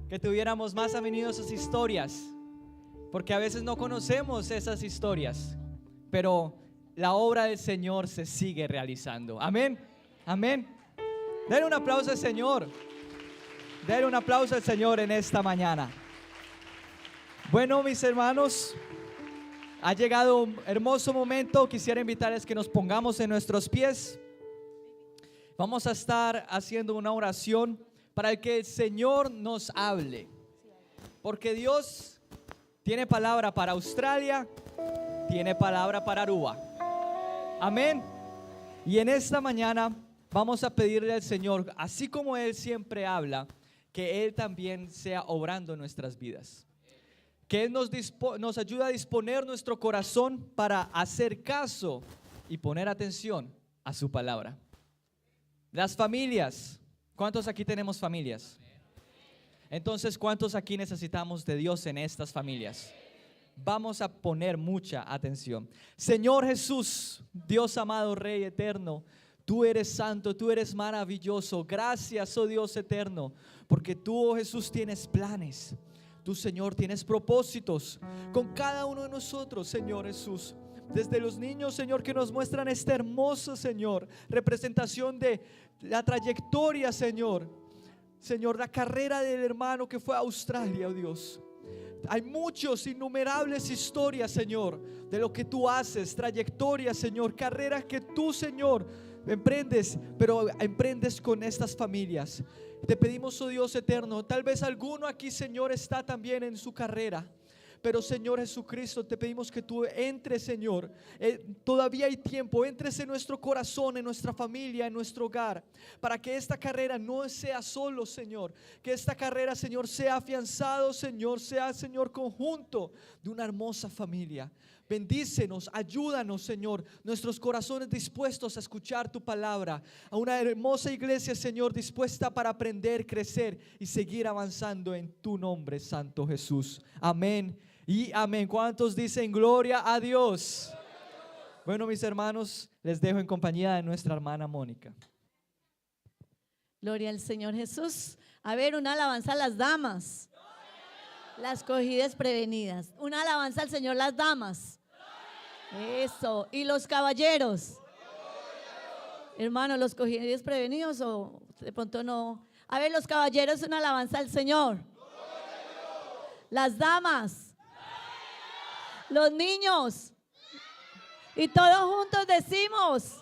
Que tuviéramos más a menudo esas historias, porque a veces no conocemos esas historias, pero la obra del Señor se sigue realizando. Amén. Amén. Denle un aplauso al Señor. Denle un aplauso al Señor en esta mañana. Bueno, mis hermanos, ha llegado un hermoso momento. Quisiera invitarles que nos pongamos en nuestros pies. Vamos a estar haciendo una oración para que el Señor nos hable, porque Dios tiene palabra para Australia, tiene palabra para Aruba. Amén. Y en esta mañana vamos a pedirle al Señor, así como Él siempre habla, que Él también sea obrando en nuestras vidas, que Él nos ayude a disponer nuestro corazón para hacer caso y poner atención a su palabra. Las familias, ¿cuántos aquí tenemos familias? Entonces, ¿cuántos aquí necesitamos de Dios en estas familias? Vamos a poner mucha atención. Señor Jesús, Dios amado, Rey eterno, tú eres santo, tú eres maravilloso. Gracias, oh Dios eterno, porque tú, oh Jesús, tienes planes. Tú, Señor, tienes propósitos con cada uno de nosotros, Señor Jesús. Desde los niños, Señor, que nos muestran esta hermosa, Señor, representación de la trayectoria, Señor, la carrera del hermano que fue a Australia, oh Dios. Hay muchos, innumerables historias, Señor, de lo que tú haces, trayectorias, Señor, carreras que tú, Señor, emprendes, pero emprendes con estas familias. Te pedimos, oh Dios eterno, tal vez alguno aquí, Señor, está también en su carrera, pero Señor Jesucristo, te pedimos que tú entres, Señor, todavía hay tiempo, entres en nuestro corazón, en nuestra familia, en nuestro hogar, para que esta carrera no sea solo, Señor, que esta carrera, Señor, sea afianzado, Señor, sea, Señor, conjunto de una hermosa familia. Bendícenos, ayúdanos, Señor, nuestros corazones dispuestos a escuchar tu palabra, a una hermosa iglesia, Señor, dispuesta para aprender, crecer y seguir avanzando en tu nombre, Santo Jesús. Amén y amén. ¿Cuántos dicen gloria a Dios? Bueno, mis hermanos, les dejo en compañía de nuestra hermana Mónica. Gloria al Señor Jesús. A ver, una alabanza a las damas. Las cogidas prevenidas. Una alabanza al Señor, las damas. Eso. Y los caballeros. Hermano, los cogidas prevenidos o de pronto no. A ver, los caballeros, una alabanza al Señor. Las damas. Los niños. Y todos juntos decimos: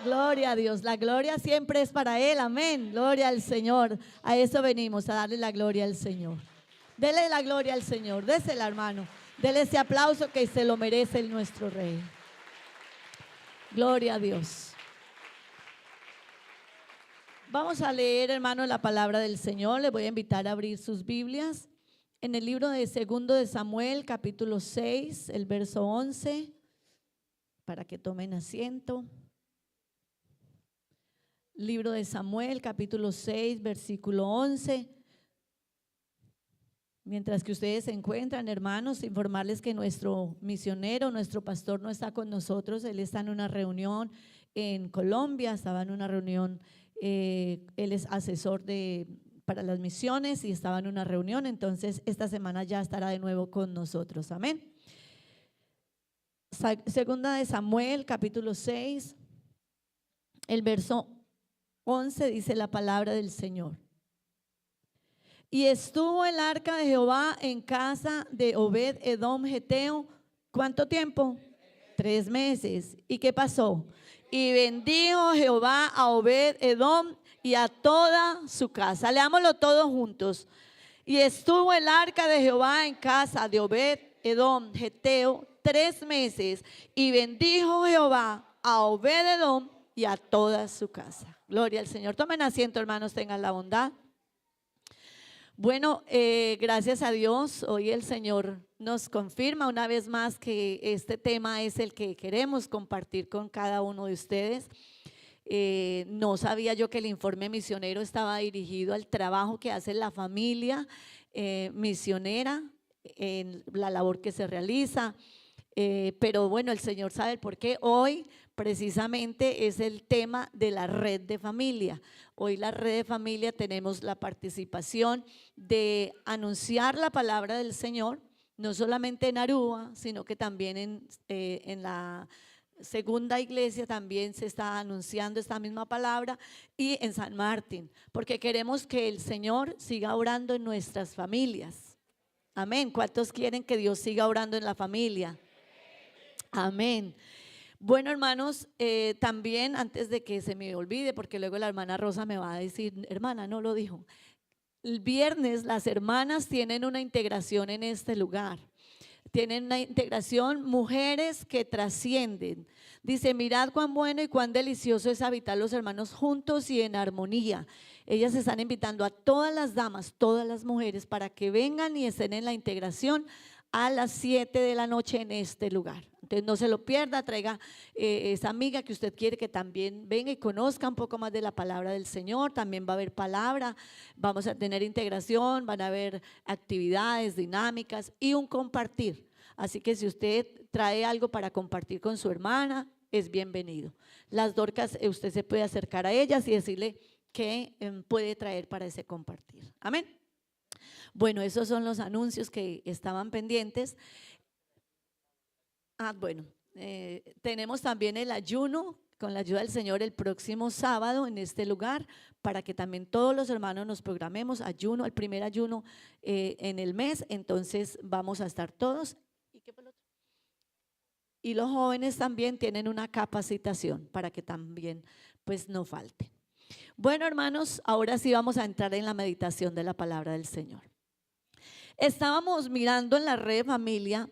gloria a Dios. La gloria siempre es para Él. Amén. Gloria al Señor. A eso venimos, a darle la gloria al Señor. Dele la gloria al Señor. Désela, hermano. Dele ese aplauso que se lo merece nuestro Rey. Gloria a Dios. Vamos a leer, hermano, la palabra del Señor. Les voy a invitar a abrir sus Biblias en el libro de 2 de Samuel, capítulo 6, el verso 11, para que tomen asiento. Libro de Samuel, capítulo 6, versículo 11. Mientras que ustedes se encuentran, hermanos, informarles que nuestro misionero, nuestro pastor no está con nosotros. Él está en una reunión en Colombia, estaba en una reunión, él es asesor para las misiones y estaba en una reunión, entonces esta semana ya estará de nuevo con nosotros. Amén. Segunda de Samuel, capítulo 6, el verso 11 dice la palabra del Señor. Y estuvo el arca de Jehová en casa de Obed Edom Geteo. ¿Cuánto tiempo? 3 meses. ¿Y qué pasó? Y bendijo Jehová a Obed Edom y a toda su casa. Leámoslo todos juntos. Y estuvo el arca de Jehová en casa de Obed Edom Geteo 3 meses. Y bendijo Jehová a Obed-edom y a toda su casa. Gloria al Señor. Tomen asiento, hermanos, tengan la bondad. Bueno, gracias a Dios, hoy el Señor nos confirma una vez más que este tema es el que queremos compartir con cada uno de ustedes. No sabía yo que el informe misionero estaba dirigido al trabajo que hace la familia misionera, en la labor que se realiza, pero bueno, el Señor sabe el por qué. Hoy precisamente es el tema de la red de familia. Hoy la red de familia tenemos la participación de anunciar la palabra del Señor, no solamente en Aruba, sino que también en la segunda iglesia también se está anunciando esta misma palabra, y en San Martín, porque queremos que el Señor siga orando en nuestras familias. Amén. ¿Cuántos quieren que Dios siga orando en la familia? Amén. Bueno, hermanos, también antes de que se me olvide, porque luego la hermana Rosa me va a decir, hermana, no lo dijo. El viernes las hermanas tienen una integración en este lugar. Tienen una integración, mujeres que trascienden. Dice, mirad cuán bueno y cuán delicioso es habitar los hermanos juntos y en armonía. Ellas están invitando a todas las damas, todas las mujeres, para que vengan y estén en la integración a las 7 de la noche en este lugar. Entonces no se lo pierda, traiga esa amiga que usted quiere que también venga y conozca un poco más de la palabra del Señor. También va a haber palabra, vamos a tener integración, van a haber actividades, dinámicas y un compartir. Así que si usted trae algo para compartir con su hermana, es bienvenido. Las Dorcas, usted se puede acercar a ellas y decirle qué puede traer para ese compartir. Amén. Bueno, esos son los anuncios que estaban pendientes. Bueno, tenemos también el ayuno con la ayuda del Señor el próximo sábado en este lugar, para que también todos los hermanos nos programemos ayuno, el primer ayuno en el mes. Entonces vamos a estar todos. ¿Y qué fue lo otro? Y los jóvenes también tienen una capacitación para que también pues no falte. Bueno, hermanos, ahora sí vamos a entrar en la meditación de la palabra del Señor. Estábamos mirando en la red de familia,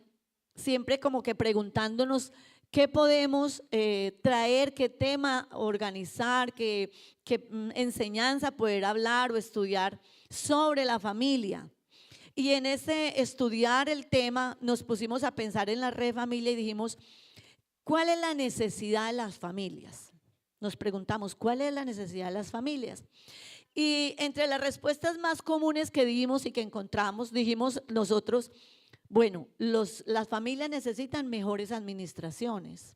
siempre como que preguntándonos qué podemos traer, qué tema organizar, qué enseñanza poder hablar o estudiar sobre la familia. Y en ese estudiar el tema nos pusimos a pensar en la red de familia y dijimos, ¿cuál es la necesidad de las familias? Nos preguntamos, ¿cuál es la necesidad de las familias? Y entre las respuestas más comunes que dimos y que encontramos, dijimos nosotros, bueno, las familias necesitan mejores administraciones,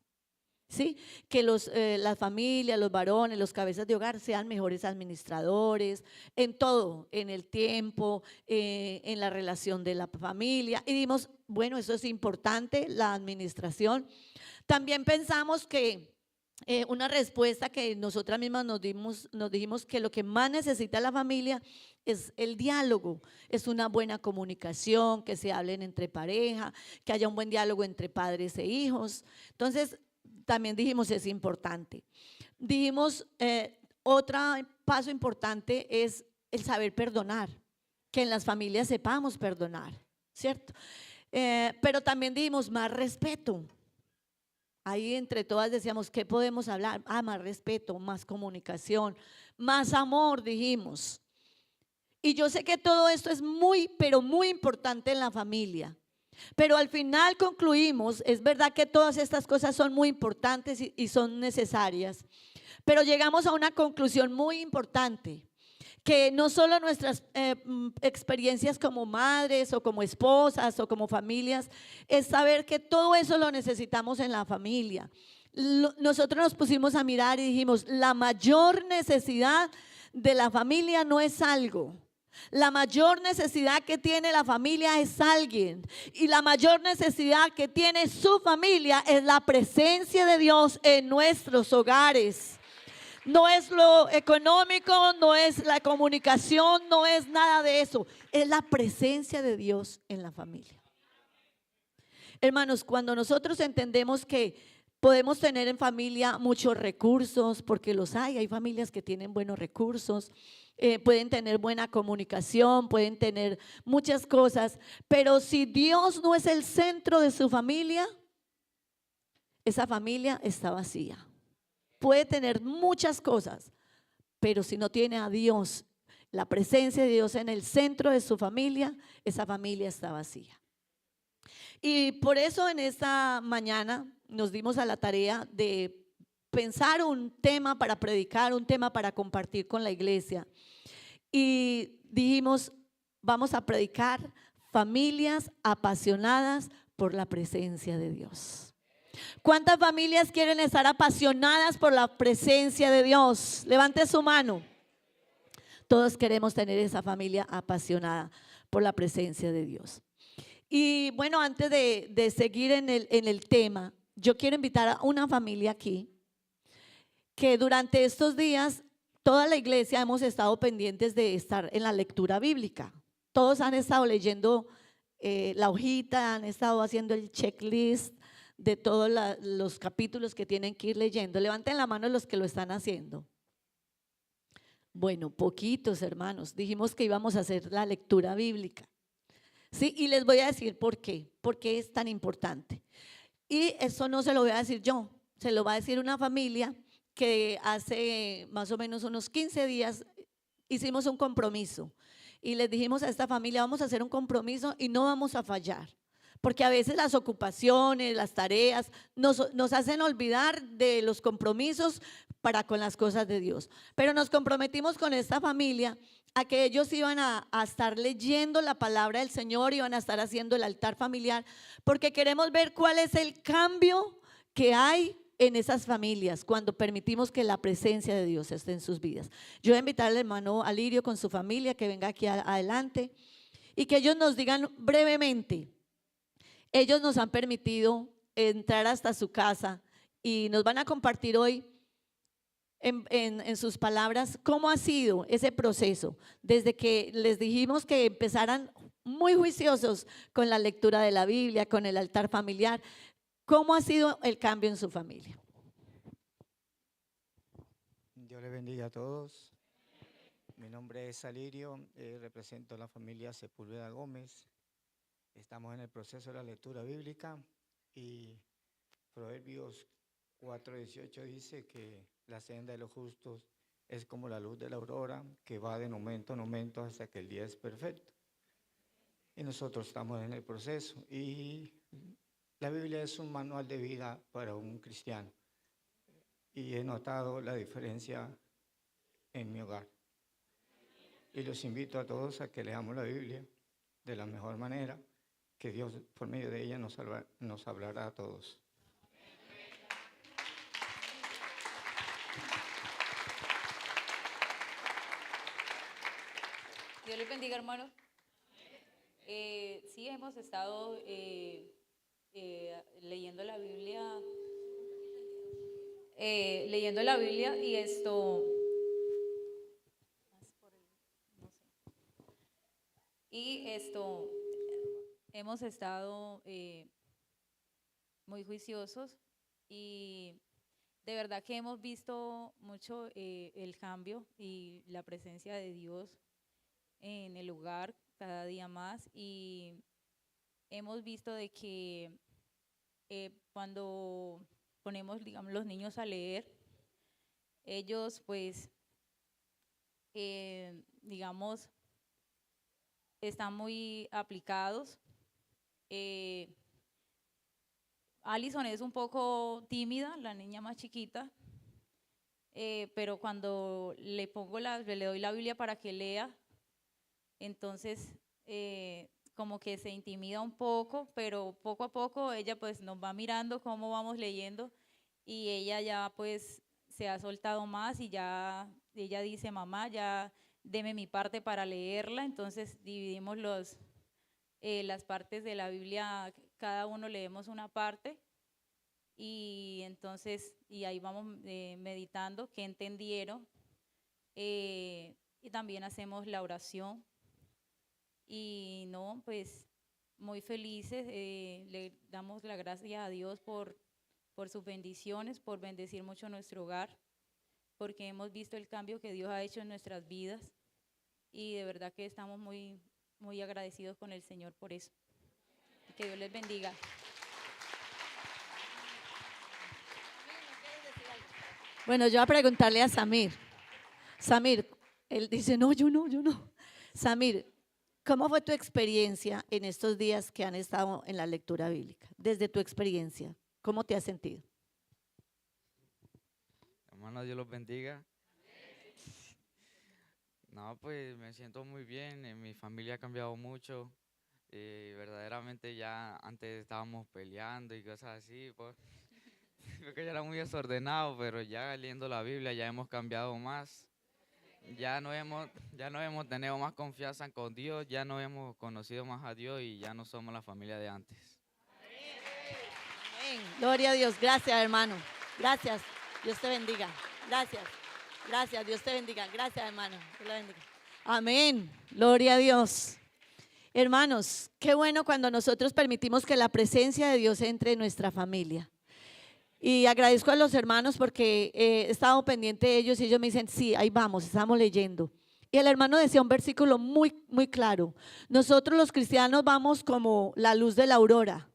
¿sí? Que las familias, los varones, los cabezas de hogar sean mejores administradores en todo, en el tiempo, en la relación de la familia. Y dijimos, bueno, eso es importante, la administración. También pensamos que una respuesta que nosotras mismas nos dijimos que lo que más necesita la familia es el diálogo, es una buena comunicación, que se hablen entre pareja, que haya un buen diálogo entre padres e hijos. Entonces, también dijimos es importante. Dijimos, otro paso importante es el saber perdonar, que en las familias sepamos perdonar, ¿cierto? Pero también dijimos más respeto. Ahí entre todas decíamos, ¿qué podemos hablar? Más respeto, más comunicación, más amor, dijimos. Y yo sé que todo esto es muy, pero muy importante en la familia. Pero al final concluimos, es verdad que todas estas cosas son muy importantes y son necesarias, pero llegamos a una conclusión muy importante, que no solo nuestras experiencias como madres o como esposas o como familias, es saber que todo eso lo necesitamos en la familia. Nosotros nos pusimos a mirar y dijimos, la mayor necesidad de la familia no es algo. La mayor necesidad que tiene la familia es alguien, y la mayor necesidad que tiene su familia es la presencia de Dios en nuestros hogares. No es lo económico, no es la comunicación, no es nada de eso, es la presencia de Dios en la familia. Hermanos, cuando nosotros entendemos que podemos tener en familia muchos recursos, porque los hay familias que tienen buenos recursos, pueden tener buena comunicación, pueden tener muchas cosas, pero si Dios no es el centro de su familia, esa familia está vacía. Puede tener muchas cosas, pero si no tiene a Dios, la presencia de Dios en el centro de su familia, esa familia está vacía. Y por eso en esta mañana nos dimos a la tarea de pensar un tema para predicar, un tema para compartir con la iglesia. Y dijimos, vamos a predicar familias apasionadas por la presencia de Dios. ¿Cuántas familias quieren estar apasionadas por la presencia de Dios? Levante su mano. Todos queremos tener esa familia apasionada por la presencia de Dios. Y bueno, antes de seguir en el tema, yo quiero invitar a una familia aquí que durante estos días toda la iglesia hemos estado pendientes de estar en la lectura bíblica. Todos han estado leyendo la hojita, han estado haciendo el checklist de todos los capítulos que tienen que ir leyendo. Levanten la mano los que lo están haciendo. Bueno, poquitos hermanos. Dijimos que íbamos a hacer la lectura bíblica. Sí, y les voy a decir por qué es tan importante. Y eso no se lo voy a decir yo, se lo va a decir una familia que hace más o menos unos 15 días hicimos un compromiso y les dijimos a esta familia, vamos a hacer un compromiso y no vamos a fallar. Porque a veces las ocupaciones, las tareas nos hacen olvidar de los compromisos para con las cosas de Dios. Pero nos comprometimos con esta familia a que ellos iban a estar leyendo la palabra del Señor, iban a estar haciendo el altar familiar, porque queremos ver cuál es el cambio que hay en esas familias cuando permitimos que la presencia de Dios esté en sus vidas. Yo voy a invitar al hermano Alirio con su familia que venga aquí adelante y que ellos nos digan brevemente. Ellos nos han permitido entrar hasta su casa y nos van a compartir hoy en sus palabras cómo ha sido ese proceso desde que les dijimos que empezaran muy juiciosos con la lectura de la Biblia, con el altar familiar. ¿Cómo ha sido el cambio en su familia? Dios les bendiga a todos. Mi nombre es Alirio, represento a la familia Sepúlveda Gómez. Estamos en el proceso de la lectura bíblica y Proverbios 4:18 dice que la senda de los justos es como la luz de la aurora que va de momento en momento hasta que el día es perfecto. Y nosotros estamos en el proceso y la Biblia es un manual de vida para un cristiano y he notado la diferencia en mi hogar. Y los invito a todos a que leamos la Biblia de la mejor manera, que Dios por medio de ella nos hablará a todos. Dios les bendiga, hermanos. Sí, hemos estado leyendo la Biblia, y esto, hemos estado muy juiciosos y de verdad que hemos visto mucho el cambio y la presencia de Dios en el lugar cada día más, y hemos visto de que cuando ponemos, digamos, los niños a leer, ellos pues digamos están muy aplicados. Alison es un poco tímida, la niña más chiquita, pero cuando le doy la Biblia para que lea, entonces como que se intimida un poco, pero poco a poco ella pues nos va mirando cómo vamos leyendo y ella ya pues se ha soltado más y ya ella dice, mamá, ya deme mi parte para leerla. Entonces dividimos las partes de la Biblia, cada uno leemos una parte y entonces y ahí vamos meditando qué entendieron, y también hacemos la oración. Y no, pues muy felices, le damos la gracia a Dios por sus bendiciones, por bendecir mucho nuestro hogar, porque hemos visto el cambio que Dios ha hecho en nuestras vidas y de verdad que estamos muy, muy agradecidos con el Señor por eso. Que Dios les bendiga. Bueno, yo voy a preguntarle a Samir. Samir, él dice, no, yo no. Samir, ¿cómo fue tu experiencia en estos días que han estado en la lectura bíblica? Desde tu experiencia, ¿cómo te has sentido? Hermanos, Dios los bendiga. No, pues me siento muy bien, mi familia ha cambiado mucho, verdaderamente ya antes estábamos peleando y cosas así, pues creo que yo era muy desordenado, pero ya leyendo la Biblia ya hemos cambiado más, ya no hemos tenido más confianza con Dios, ya no hemos conocido más a Dios y ya no somos la familia de antes. Amén. Gloria a Dios, gracias hermano, gracias, Dios te bendiga, gracias. Gracias, Dios te bendiga. Gracias, hermano. Dios la bendiga. Amén. Gloria a Dios. Hermanos, qué bueno cuando nosotros permitimos que la presencia de Dios entre en nuestra familia. Y agradezco a los hermanos porque he estado pendiente de ellos y ellos me dicen, sí, ahí vamos, estamos leyendo. Y el hermano decía un versículo muy claro. Nosotros los cristianos vamos como la luz de la aurora,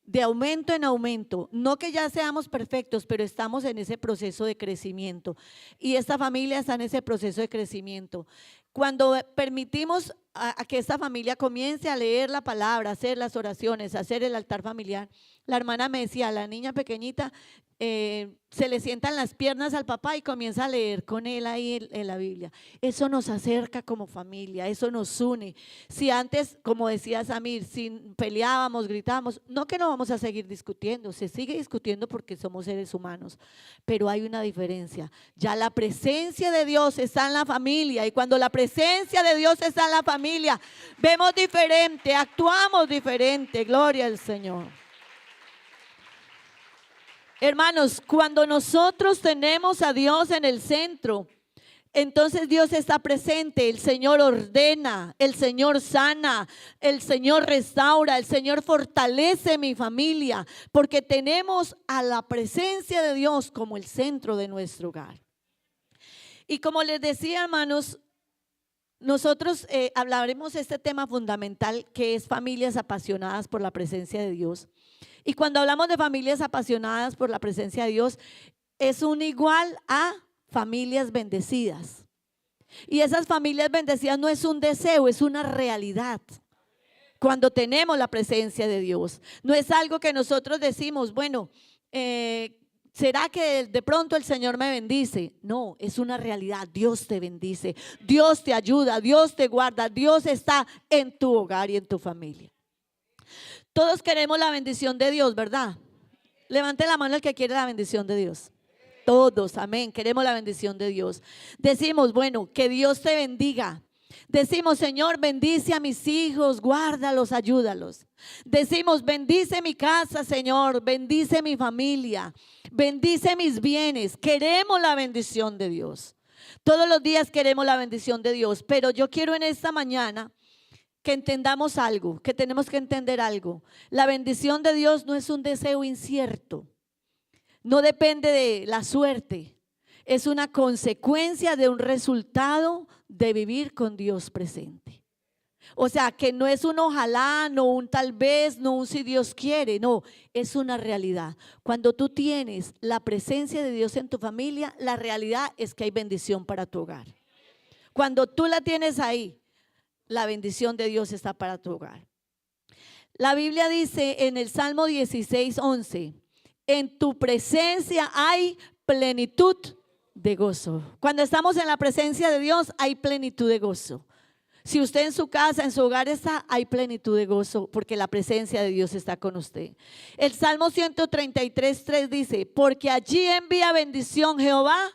de aumento en aumento, no que ya seamos perfectos, pero estamos en ese proceso de crecimiento y esta familia está en ese proceso de crecimiento. Cuando permitimos a que esta familia comience a leer la palabra, a hacer las oraciones, a hacer el altar familiar, la hermana me decía, la niña pequeñita se le sientan las piernas al papá y comienza a leer con él ahí en la Biblia. Eso nos acerca como familia, eso nos une. Si antes, como decía Samir, si peleábamos, gritábamos, no que no vamos a seguir discutiendo, se sigue discutiendo porque somos seres humanos, pero hay una diferencia. Ya la presencia de Dios está en la familia y cuando la presencia de Dios está en la familia, vemos diferente, actuamos diferente, gloria al Señor. Hermanos, cuando nosotros tenemos a Dios en el centro, entonces Dios está presente, el Señor ordena, el Señor sana, el Señor restaura, el Señor fortalece mi familia, porque tenemos a la presencia de Dios como el centro de nuestro hogar. Y como les decía, hermanos, nosotros hablaremos de este tema fundamental que es familias apasionadas por la presencia de Dios. Y cuando hablamos de familias apasionadas por la presencia de Dios, es un igual a familias bendecidas. Y esas familias bendecidas no es un deseo, es una realidad. Cuando tenemos la presencia de Dios, no es algo que nosotros decimos, bueno, ¿será que de pronto el Señor me bendice? No, es una realidad. Dios te bendice, Dios te ayuda, Dios te guarda, Dios está en tu hogar y en tu familia. Todos queremos la bendición de Dios, ¿verdad? Levante la mano el que quiere la bendición de Dios. Todos, amén, queremos la bendición de Dios. Decimos, bueno, que Dios te bendiga. Decimos, Señor, bendice a mis hijos, guárdalos, ayúdalos. Decimos, bendice mi casa, Señor, bendice mi familia, bendice mis bienes. Queremos la bendición de Dios. Todos los días queremos la bendición de Dios, pero yo quiero en esta mañana que entendamos algo, que tenemos que entender algo. La bendición de Dios no es un deseo incierto, no depende de la suerte, es una consecuencia de un resultado de vivir con Dios presente. O sea, que no es un ojalá, no un tal vez, no un si Dios quiere, no, es una realidad. Cuando tú tienes la presencia de Dios en tu familia, la realidad es que hay bendición para tu hogar. Cuando tú la tienes ahí, la bendición de Dios está para tu hogar. La Biblia dice en el Salmo 16:11, en tu presencia hay plenitud de gozo. Cuando estamos en la presencia de Dios hay plenitud de gozo. Si usted en su casa, en su hogar está, hay plenitud de gozo porque la presencia de Dios está con usted. El Salmo 133:3 dice, porque allí envía bendición Jehová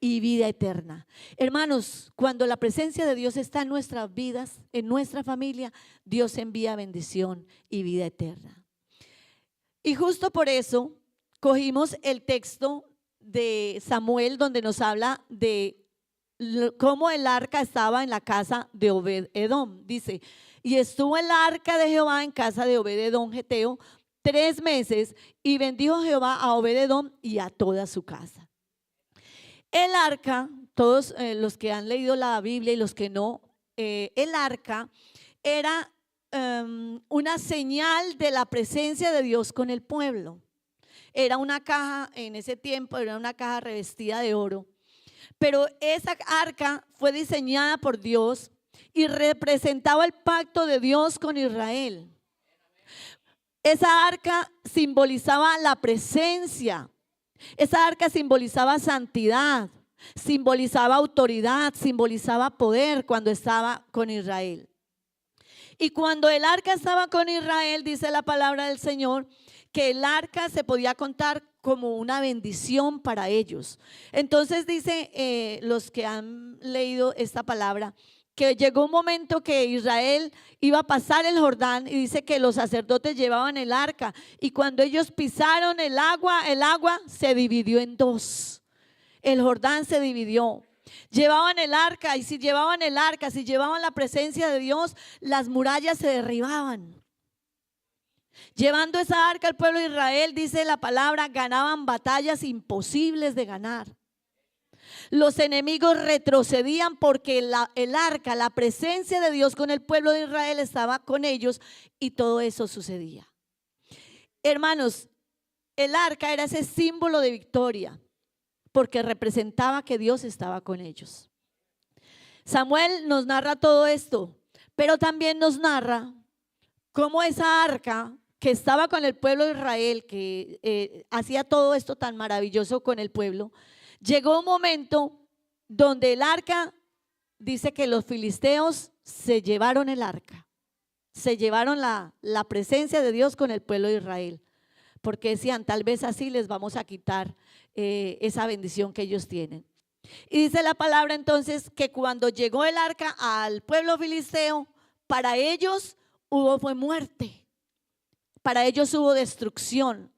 y vida eterna. Hermanos, cuando la presencia de Dios está en nuestras vidas, en nuestra familia, Dios envía bendición y vida eterna. Y justo por eso cogimos el texto de Samuel donde nos habla de cómo el arca estaba en la casa de Obed-Edom. Dice, y estuvo el arca de Jehová en casa de Obed-Edom Geteo 3 meses y bendijo Jehová a Obed-Edom y a toda su casa. El arca, todos los que han leído la Biblia y los que no, el arca era una señal de la presencia de Dios con el pueblo. era una caja, en ese tiempo era una caja revestida de oro. Pero esa arca fue diseñada por Dios y representaba el pacto de Dios con Israel. Esa arca simbolizaba la presencia. Esa arca simbolizaba santidad, simbolizaba autoridad, simbolizaba poder cuando estaba con Israel. Y cuando el arca estaba con Israel, dice la palabra del Señor, que el arca se podía contar como una bendición para ellos. Entonces dice los que han leído esta palabra, que llegó un momento que Israel iba a pasar el Jordán y dice que los sacerdotes llevaban el arca y cuando ellos pisaron el agua se dividió en dos. El Jordán se dividió. Llevaban el arca y si llevaban el arca, si llevaban la presencia de Dios, las murallas se derribaban. Llevando esa arca al pueblo de Israel, dice la palabra, ganaban batallas imposibles de ganar. Los enemigos retrocedían porque el arca, la presencia de Dios con el pueblo de Israel estaba con ellos y todo eso sucedía. Hermanos, el arca era ese símbolo de victoria porque representaba que Dios estaba con ellos. Samuel nos narra todo esto, pero también nos narra cómo esa arca que estaba con el pueblo de Israel, que hacía todo esto tan maravilloso con el pueblo, llegó un momento donde el arca, dice que los filisteos se llevaron el arca, se llevaron la presencia de Dios con el pueblo de Israel, porque decían, tal vez así les vamos a quitar esa bendición que ellos tienen. Y dice la palabra entonces que cuando llegó el arca al pueblo filisteo, para ellos fue muerte, para ellos hubo destrucción.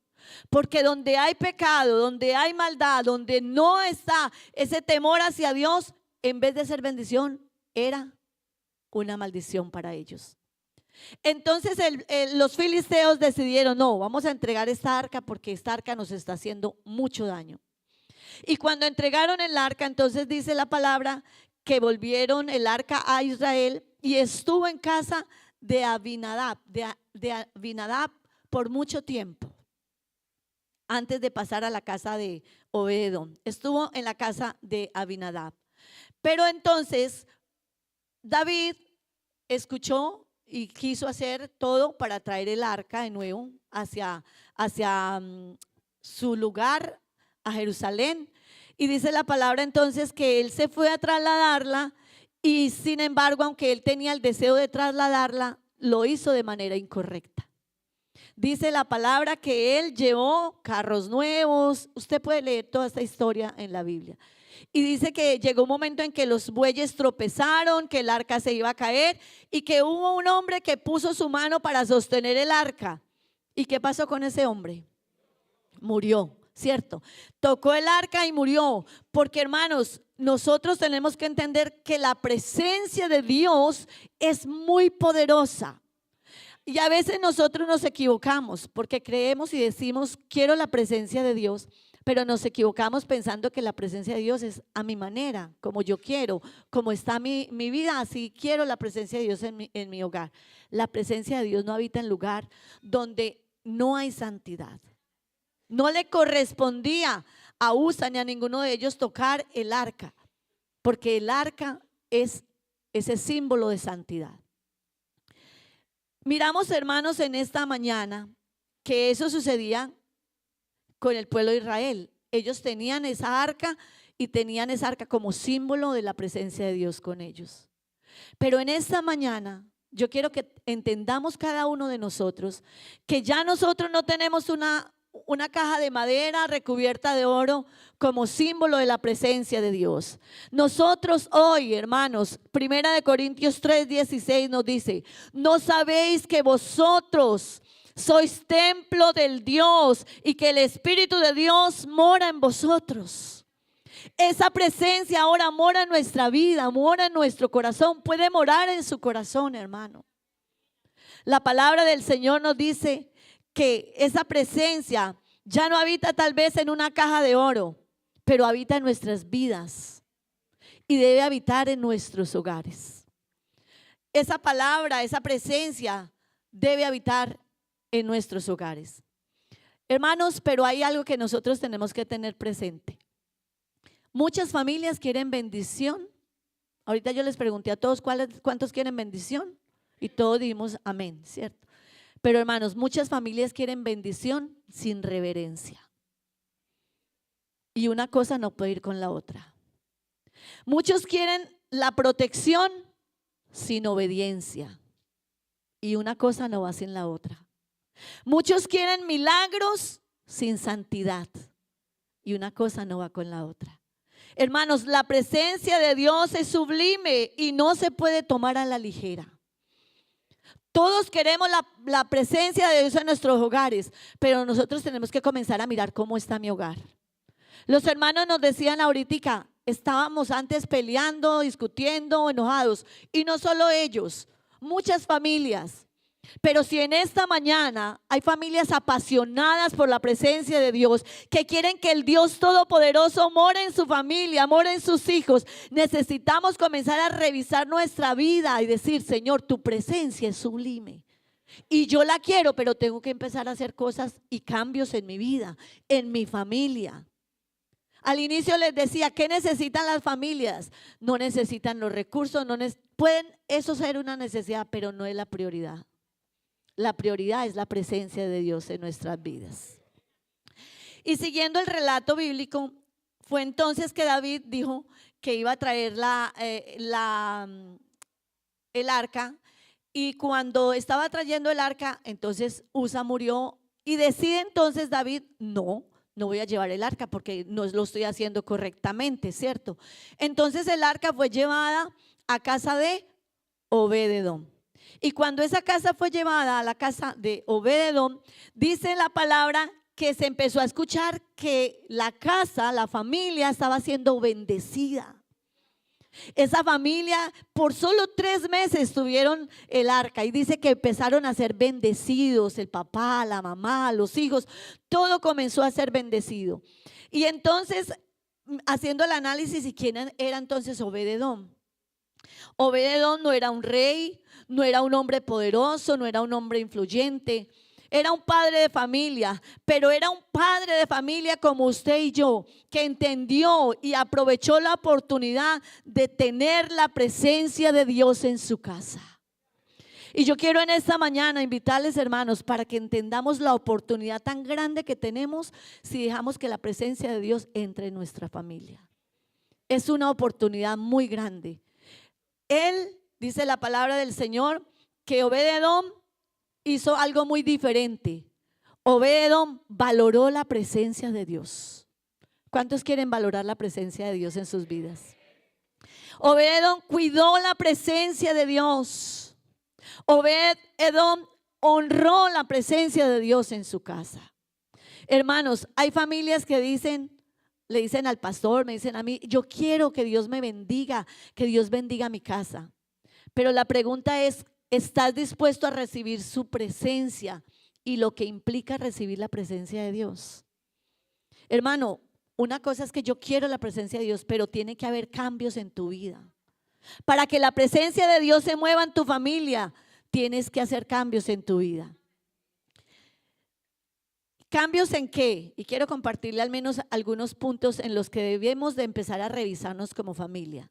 Porque donde hay pecado, donde hay maldad, donde no está ese temor hacia Dios, en vez de ser bendición, era una maldición para ellos. Entonces los filisteos decidieron, no, vamos a entregar esta arca porque esta arca nos está haciendo mucho daño. Y cuando entregaron el arca, entonces dice la palabra que volvieron el arca a Israel y estuvo en casa de Abinadab, por mucho tiempo. Antes de pasar a la casa de Obed-edom, estuvo en la casa de Abinadab. Pero entonces David escuchó y quiso hacer todo para traer el arca de nuevo hacia su lugar, a Jerusalén. Y dice la palabra entonces que él se fue a trasladarla y sin embargo, aunque él tenía el deseo de trasladarla, lo hizo de manera incorrecta. Dice la palabra que él llevó carros nuevos. Usted puede leer toda esta historia en la Biblia. Y dice que llegó un momento en que los bueyes tropezaron, que el arca se iba a caer y que hubo un hombre que puso su mano para sostener el arca. ¿Y qué pasó con ese hombre? Murió, ¿cierto? Tocó el arca y murió. Porque hermanos, nosotros tenemos que entender que la presencia de Dios es muy poderosa. Y a veces nosotros nos equivocamos porque creemos y decimos, quiero la presencia de Dios, pero nos equivocamos pensando que la presencia de Dios es a mi manera, como yo quiero, como está mi vida, así quiero la presencia de Dios en mi hogar. La presencia de Dios no habita en lugar donde no hay santidad. No le correspondía a Usa ni a ninguno de ellos tocar el arca, porque el arca es ese símbolo de santidad. Miramos, hermanos, en esta mañana que eso sucedía con el pueblo de Israel. Ellos tenían esa arca y tenían esa arca como símbolo de la presencia de Dios con ellos. Pero en esta mañana yo quiero que entendamos cada uno de nosotros que ya nosotros no tenemos una caja de madera recubierta de oro como símbolo de la presencia de Dios. Nosotros hoy, hermanos, 1 Corintios 3:16 nos dice, ¿no sabéis que vosotros sois templo del Dios y que el Espíritu de Dios mora en vosotros? Esa presencia ahora mora en nuestra vida, mora en nuestro corazón, puede morar en su corazón, hermano. La palabra del Señor nos dice que esa presencia ya no habita tal vez en una caja de oro, pero habita en nuestras vidas y debe habitar en nuestros hogares. Esa palabra, esa presencia debe habitar en nuestros hogares. Hermanos, pero hay algo que nosotros tenemos que tener presente. Muchas familias quieren bendición. Ahorita yo les pregunté a todos cuántos quieren bendición y todos dijimos amén, ¿cierto? Pero hermanos, muchas familias quieren bendición sin reverencia. Y una cosa no puede ir con la otra. Muchos quieren la protección sin obediencia. Y una cosa no va sin la otra. Muchos quieren milagros sin santidad. Y una cosa no va con la otra. Hermanos, la presencia de Dios es sublime y no se puede tomar a la ligera. Todos queremos la presencia de Dios en nuestros hogares, pero nosotros tenemos que comenzar a mirar cómo está mi hogar. Los hermanos nos decían ahorita, estábamos antes peleando, discutiendo, enojados, y no solo ellos, muchas familias. Pero si en esta mañana hay familias apasionadas por la presencia de Dios, que quieren que el Dios Todopoderoso more en su familia, more en sus hijos, necesitamos comenzar a revisar nuestra vida y decir, Señor, tu presencia es sublime. Y yo la quiero, pero tengo que empezar a hacer cosas y cambios en mi vida, en mi familia. Al inicio les decía, ¿qué necesitan las familias? No necesitan los recursos, pueden eso ser una necesidad, pero no es la prioridad. La prioridad es la presencia de Dios en nuestras vidas. Y siguiendo el relato bíblico, fue entonces que David dijo que iba a traer el arca. Y cuando estaba trayendo el arca, entonces Usa murió y decide entonces David, no voy a llevar el arca porque no lo estoy haciendo correctamente, ¿cierto? Entonces el arca fue llevada a casa de Obed-edom. Y cuando esa casa fue llevada a la casa de Obed-edom, dice la palabra que se empezó a escuchar que la casa, la familia estaba siendo bendecida. Esa familia por solo 3 meses tuvieron el arca y dice que empezaron a ser bendecidos, el papá, la mamá, los hijos, todo comenzó a ser bendecido. Y entonces, haciendo el análisis, ¿y quién era entonces Obed-edom? Obed-edom no era un rey, no era un hombre poderoso, no era un hombre influyente, era un padre de familia, pero era un padre de familia como usted y yo, que entendió y aprovechó la oportunidad de tener la presencia de Dios en su casa. Y yo quiero en esta mañana invitarles, hermanos, para que entendamos la oportunidad tan grande que tenemos si dejamos que la presencia de Dios entre en nuestra familia. Es una oportunidad muy grande. Él, dice la palabra del Señor, que Obed-edom hizo algo muy diferente. Obed-edom valoró la presencia de Dios. ¿Cuántos quieren valorar la presencia de Dios en sus vidas? Obed-edom cuidó la presencia de Dios. Obed-edom honró la presencia de Dios en su casa. Hermanos, hay familias que le dicen al pastor, me dicen a mí, yo quiero que Dios me bendiga, que Dios bendiga mi casa. Pero la pregunta es, ¿estás dispuesto a recibir su presencia y lo que implica recibir la presencia de Dios? Hermano, una cosa es que yo quiero la presencia de Dios, pero tiene que haber cambios en tu vida. Para que la presencia de Dios se mueva en tu familia, tienes que hacer cambios en tu vida. ¿Cambios en qué? Y quiero compartirle al menos algunos puntos en los que debemos de empezar a revisarnos como familia.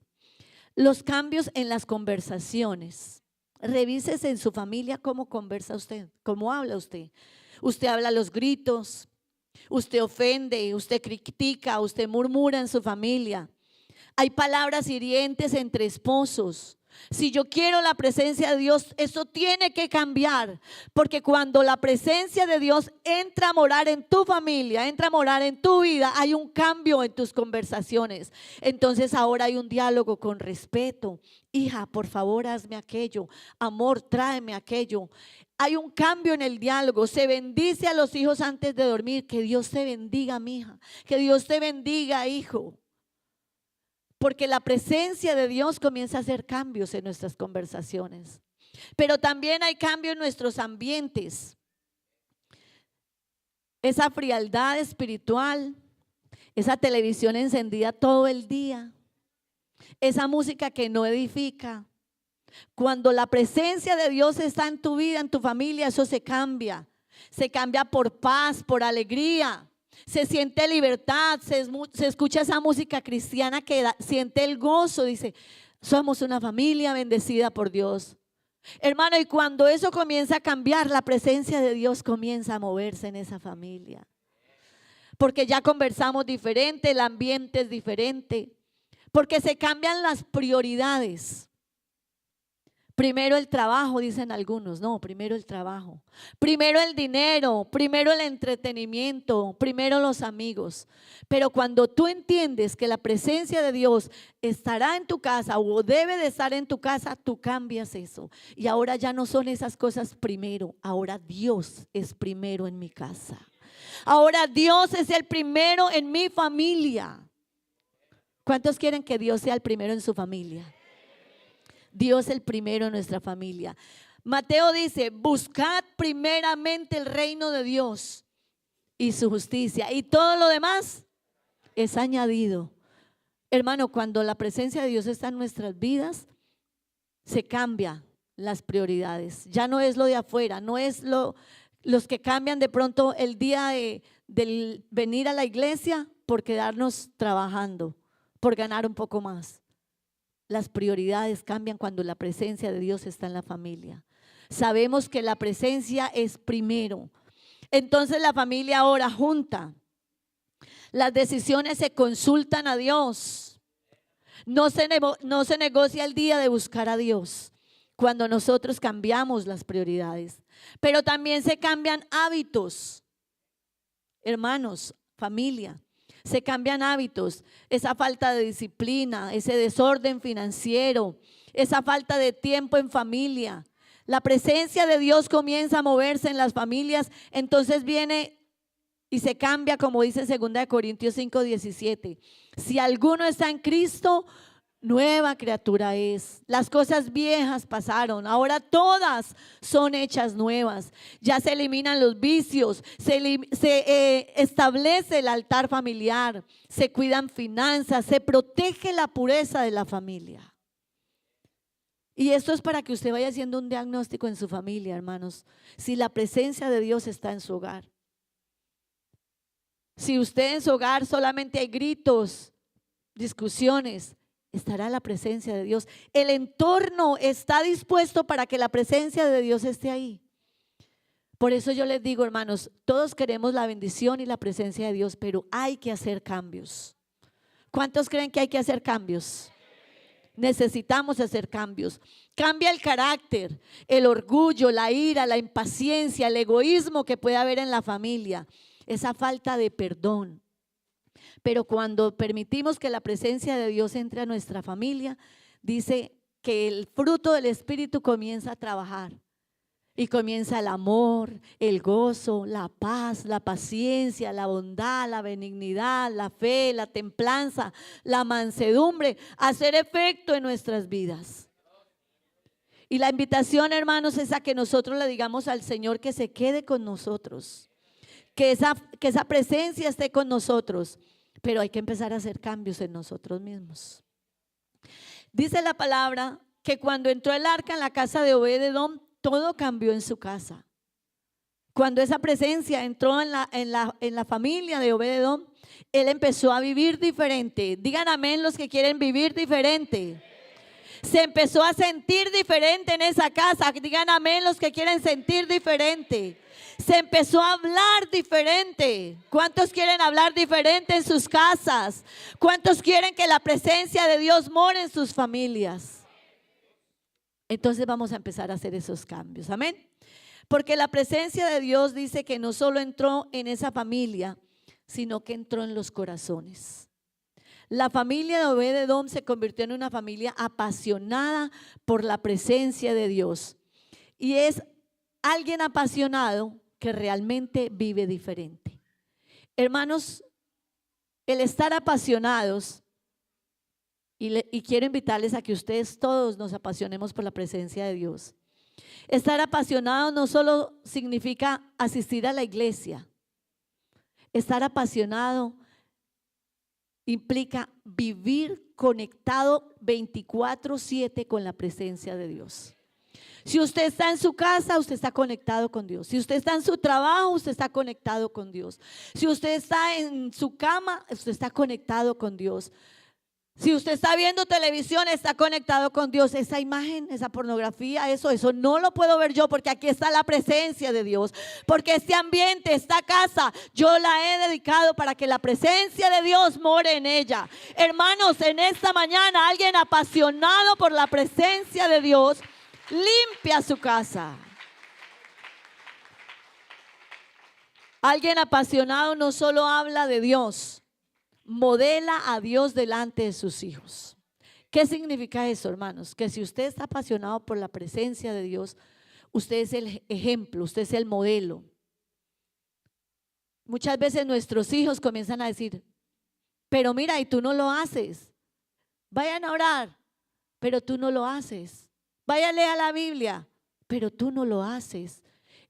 Los cambios en las conversaciones. Revísese en su familia cómo conversa usted, cómo habla usted. Usted habla a los gritos, usted ofende, usted critica, usted murmura en su familia. Hay palabras hirientes entre esposos. Si yo quiero la presencia de Dios, eso tiene que cambiar, porque cuando la presencia de Dios entra a morar en tu familia, entra a morar en tu vida, hay un cambio en tus conversaciones. Entonces ahora hay un diálogo con respeto. Hija, por favor, hazme aquello. Amor, tráeme aquello. Hay un cambio en el diálogo. Se bendice a los hijos antes de dormir. Que Dios te bendiga, mi hija. Que Dios te bendiga, hijo. Porque la presencia de Dios comienza a hacer cambios en nuestras conversaciones. Pero también hay cambio en nuestros ambientes. Esa frialdad espiritual, esa televisión encendida todo el día, esa música que no edifica. Cuando la presencia de Dios está en tu vida, en tu familia, eso se cambia. se cambia por paz, por alegría. Se siente libertad, se escucha esa música cristiana que siente el gozo. Dice, somos una familia bendecida por Dios. Hermano, y cuando eso comienza a cambiar, la presencia de Dios comienza a moverse en esa familia. Porque ya conversamos diferente, el ambiente es diferente. Porque se cambian las prioridades. Primero el trabajo, dicen algunos. No, primero el trabajo. Primero el dinero, primero el entretenimiento, primero los amigos. Pero cuando tú entiendes que la presencia de Dios estará en tu casa o debe de estar en tu casa, tú cambias eso. Y ahora ya no son esas cosas primero. Ahora Dios es primero en mi casa. Ahora Dios es el primero en mi familia. ¿Cuántos quieren que Dios sea el primero en su familia? Dios el primero en nuestra familia. Mateo dice, buscad primeramente el reino de Dios y su justicia, y todo lo demás es añadido. Hermano, cuando la presencia de Dios está en nuestras vidas, se cambian las prioridades. Ya no es lo de afuera, no es los que cambian de pronto el día del venir a la iglesia por quedarnos trabajando, por ganar un poco más. Las prioridades cambian cuando la presencia de Dios está en la familia. Sabemos que la presencia es primero. Entonces la familia ora junta. Las decisiones se consultan a Dios. No se negocia el día de buscar a Dios cuando nosotros cambiamos las prioridades. Pero también se cambian hábitos. Hermanos, familia. Se cambian hábitos, esa falta de disciplina, ese desorden financiero, esa falta de tiempo en familia. La presencia de Dios comienza a moverse en las familias, entonces viene y se cambia, como dice 2 Corintios 5:17. Si alguno está en Cristo, nueva criatura es. Las cosas viejas pasaron, ahora todas son hechas nuevas. Ya se eliminan los vicios, se establece el altar familiar, se cuidan finanzas, se protege la pureza de la familia. Y esto es para que usted vaya haciendo un diagnóstico en su familia, hermanos. Si la presencia de Dios está en su hogar. Si usted en su hogar solamente hay gritos, discusiones, estará la presencia de Dios. El entorno está dispuesto para que la presencia de Dios esté ahí. Por eso yo les digo, hermanos, todos queremos la bendición y la presencia de Dios, pero hay que hacer cambios. ¿Cuántos creen que hay que hacer cambios? Necesitamos hacer cambios. Cambia el carácter, el orgullo, la ira, la impaciencia, el egoísmo que puede haber en la familia, esa falta de perdón. Pero cuando permitimos que la presencia de Dios entre a nuestra familia, dice que el fruto del Espíritu comienza a trabajar. Y comienza el amor, el gozo, la paz, la paciencia, la bondad, la benignidad, la fe, la templanza, la mansedumbre, a hacer efecto en nuestras vidas. Y la invitación, hermanos, es a que nosotros le digamos al Señor que se quede con nosotros, que esa presencia esté con nosotros. Pero hay que empezar a hacer cambios en nosotros mismos. Dice la palabra que cuando entró el arca en la casa de Obed-edom, todo cambió en su casa. Cuando esa presencia entró en la familia de Obed-edom, él empezó a vivir diferente. Digan amén los que quieren vivir diferente. Se empezó a sentir diferente en esa casa. Digan amén los que quieren sentir diferente. Se empezó a hablar diferente. ¿Cuántos quieren hablar diferente en sus casas? ¿Cuántos quieren que la presencia de Dios more en sus familias? Entonces vamos a empezar a hacer esos cambios. Amén. Porque la presencia de Dios dice que no solo entró en esa familia, sino que entró en los corazones. La familia de Obed-edom se convirtió en una familia apasionada por la presencia de Dios. Y es alguien apasionado que realmente vive diferente. Hermanos, el estar apasionados, y quiero invitarles a que ustedes todos nos apasionemos por la presencia de Dios. Estar apasionado no solo significa asistir a la iglesia. Estar apasionado implica vivir conectado 24/7 con la presencia de Dios. Si usted está en su casa, usted está conectado con Dios. Si usted está en su trabajo, usted está conectado con Dios. Si usted está en su cama, usted está conectado con Dios. Si usted está viendo televisión, está conectado con Dios. Esa imagen, esa pornografía, eso no lo puedo ver yo, porque aquí está la presencia de Dios. Porque este ambiente, esta casa, yo la he dedicado para que la presencia de Dios more en ella. Hermanos, en esta mañana, alguien apasionado por la presencia de Dios limpia su casa. Alguien apasionado no solo habla de Dios, modela a Dios delante de sus hijos. ¿Qué significa eso, hermanos? Que si usted está apasionado por la presencia de Dios, usted es el ejemplo, usted es el modelo. Muchas veces nuestros hijos comienzan a decir, pero mira, y tú no lo haces. Vayan a orar, pero tú no lo haces. Vaya a leer la Biblia, pero tú no lo haces.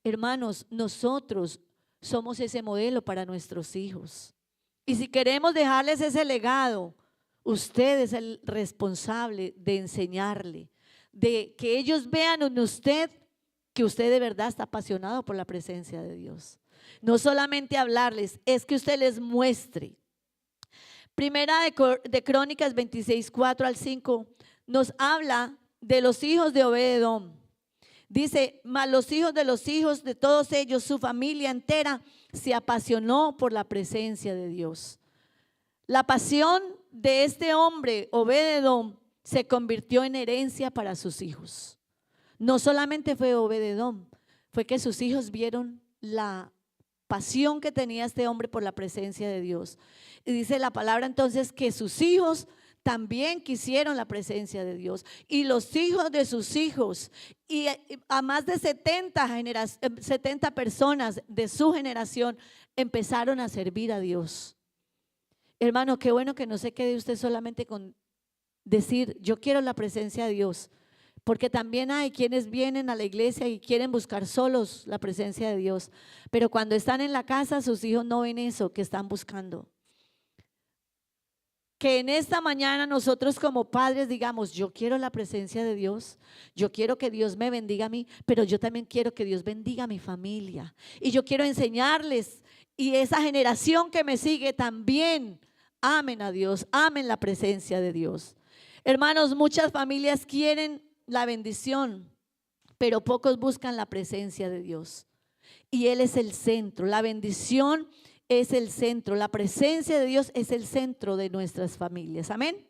Hermanos, nosotros somos ese modelo para nuestros hijos. Y si queremos dejarles ese legado, usted es el responsable de enseñarle, de que ellos vean en usted que usted de verdad está apasionado por la presencia de Dios. No solamente hablarles, es que usted les muestre. Primera de Crónicas 26, 4 al 5 nos habla de los hijos de Obed-edom. Dice, mas los hijos de todos ellos, su familia entera, se apasionó por la presencia de Dios. La pasión de este hombre, Obed-edom, se convirtió en herencia para sus hijos. No solamente fue Obed-edom, fue que sus hijos vieron la pasión que tenía este hombre por la presencia de Dios. Y dice la palabra entonces que sus hijos también quisieron la presencia de Dios, y los hijos de sus hijos, y a más de 70 personas de su generación empezaron a servir a Dios. Hermano, qué bueno que no se quede usted solamente con decir yo quiero la presencia de Dios, porque también hay quienes vienen a la iglesia y quieren buscar solos la presencia de Dios, pero cuando están en la casa sus hijos no ven eso que están buscando. Que en esta mañana nosotros como padres digamos, yo quiero la presencia de Dios, yo quiero que Dios me bendiga a mí, pero yo también quiero que Dios bendiga a mi familia. Y yo quiero enseñarles, y esa generación que me sigue también amen a Dios, amen la presencia de Dios. Hermanos, muchas familias quieren la bendición, pero pocos buscan la presencia de Dios. Y Él es el centro, la bendición es el centro, la presencia de Dios es el centro de nuestras familias. Amén.